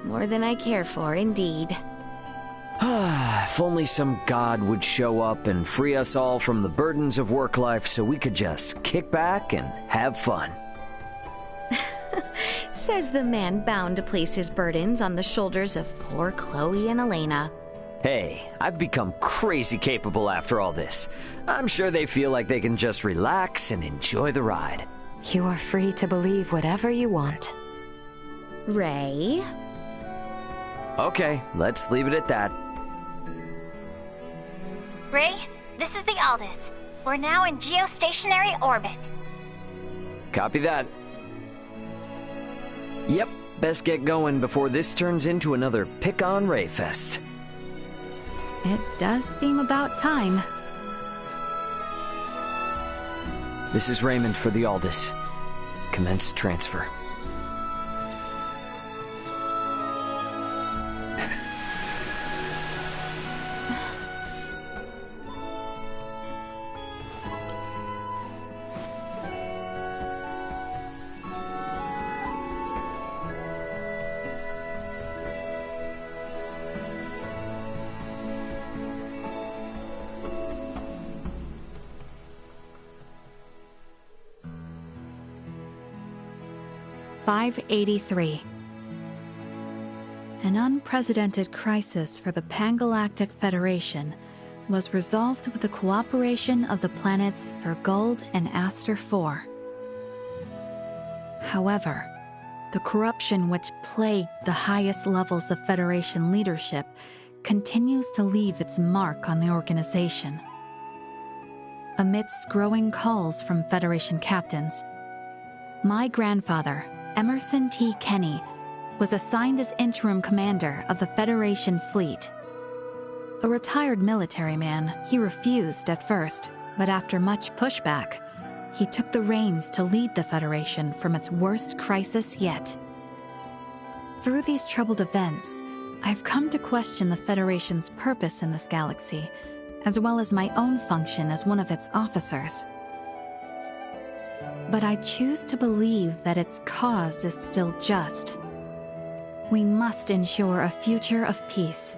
More than I care for, indeed. If only some god would show up and free us all from the burdens of work life so we could just kick back and have fun. Says the man bound to place his burdens on the shoulders of poor Chloe and Elena. Hey, I've become crazy capable after all this. I'm sure they feel like they can just relax and enjoy the ride. You are free to believe whatever you want. Ray? Okay, let's leave it at that. Ray, this is the Aldous. We're now in geostationary orbit. Copy that. Yep, best get going before this turns into another pick-on Ray fest. It does seem about time. This is Raymond for the Aldous. Commence transfer. 583. An unprecedented crisis for the Pan-Galactic Federation was resolved with the cooperation of the planets Vergold and Aster IV. However, the corruption which plagued the highest levels of Federation leadership continues to leave its mark on the organization. Amidst growing calls from Federation captains, my grandfather, Emerson T. Kenny, was assigned as interim commander of the Federation fleet. A retired military man, he refused at first, but after much pushback, he took the reins to lead the Federation from its worst crisis yet. Through these troubled events, I've come to question the Federation's purpose in this galaxy, as well as my own function as one of its officers. But I choose to believe that its cause is still just. We must ensure a future of peace.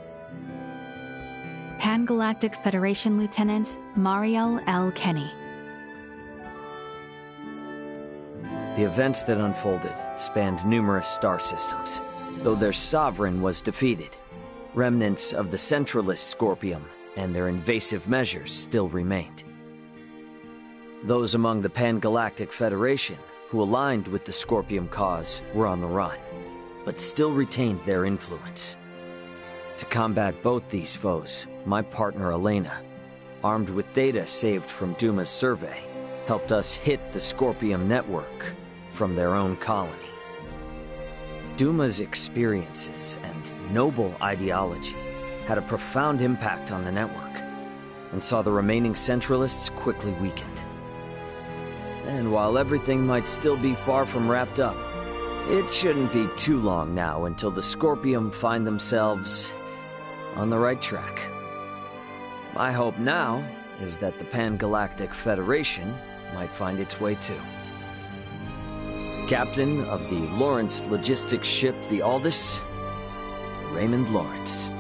Pan-Galactic Federation Lieutenant Mariel L. Kenny. The events that unfolded spanned numerous star systems. Though their sovereign was defeated, remnants of the centralist Scorpium and their invasive measures still remained. Those among the Pan-Galactic Federation who aligned with the Scorpium cause were on the run, but still retained their influence. To combat both these foes, my partner Elena, armed with data saved from Duma's survey, helped us hit the Scorpium network from their own colony. Duma's experiences and noble ideology had a profound impact on the network, and saw the remaining Centralists quickly weakened. And while everything might still be far from wrapped up, it shouldn't be too long now until the Scorpium find themselves on the right track. My hope now is that the Pan-Galactic Federation might find its way too. Captain of the Lawrence logistics ship the Aldous, Raymond Lawrence.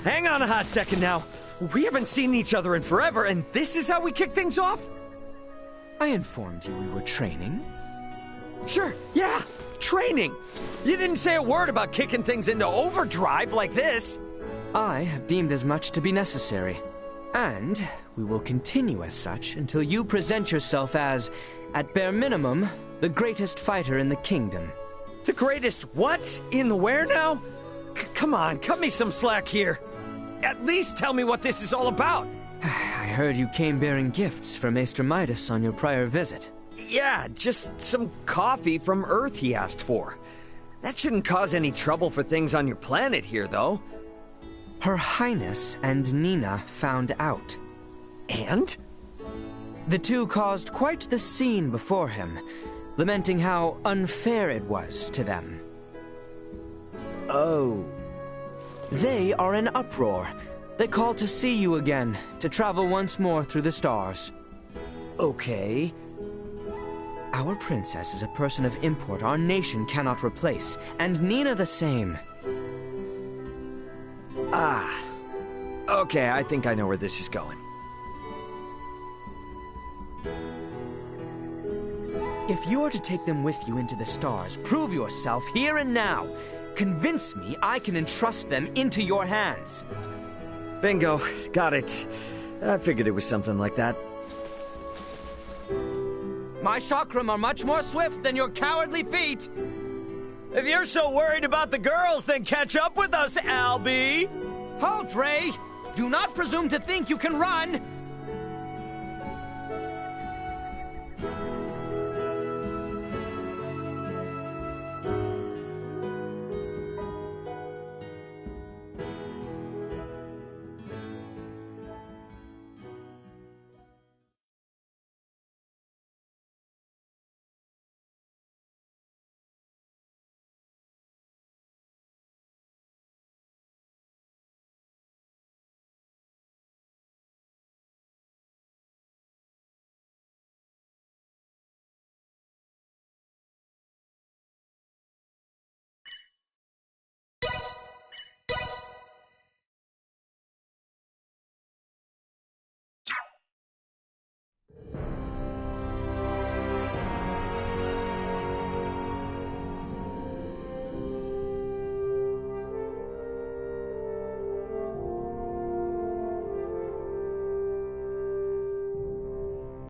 hang on a hot second now. We haven't seen each other in forever, and this is how we kick things off? I informed you we were training. Sure, yeah, training. You didn't say a word about kicking things into overdrive like this. I have deemed as much to be necessary. And we will continue as such until you present yourself as, at bare minimum, the greatest fighter in the kingdom. The greatest what? In the where now? Come on, cut me some slack here. At least tell me what this is all about. I heard you came bearing gifts for Maester Midas on your prior visit. Yeah, just some coffee from Earth he asked for. That shouldn't cause any trouble for things on your planet here, though. Her Highness and Nina found out. And? The two caused quite the scene before him, lamenting how unfair it was to them. Oh. They are in uproar. They called to see you again, to travel once more through the stars. Okay. Our princess is a person of import our nation cannot replace, and Nina the same. Ah. Okay, I think I know where this is going. If you are to take them with you into the stars, prove yourself here and now. Convince me I can entrust them into your hands. Bingo. Got it. I figured it was something like that. My chakram are much more swift than your cowardly feet. If you're so worried about the girls, then catch up with us, Albie! Halt, Ray! Do not presume to think you can run!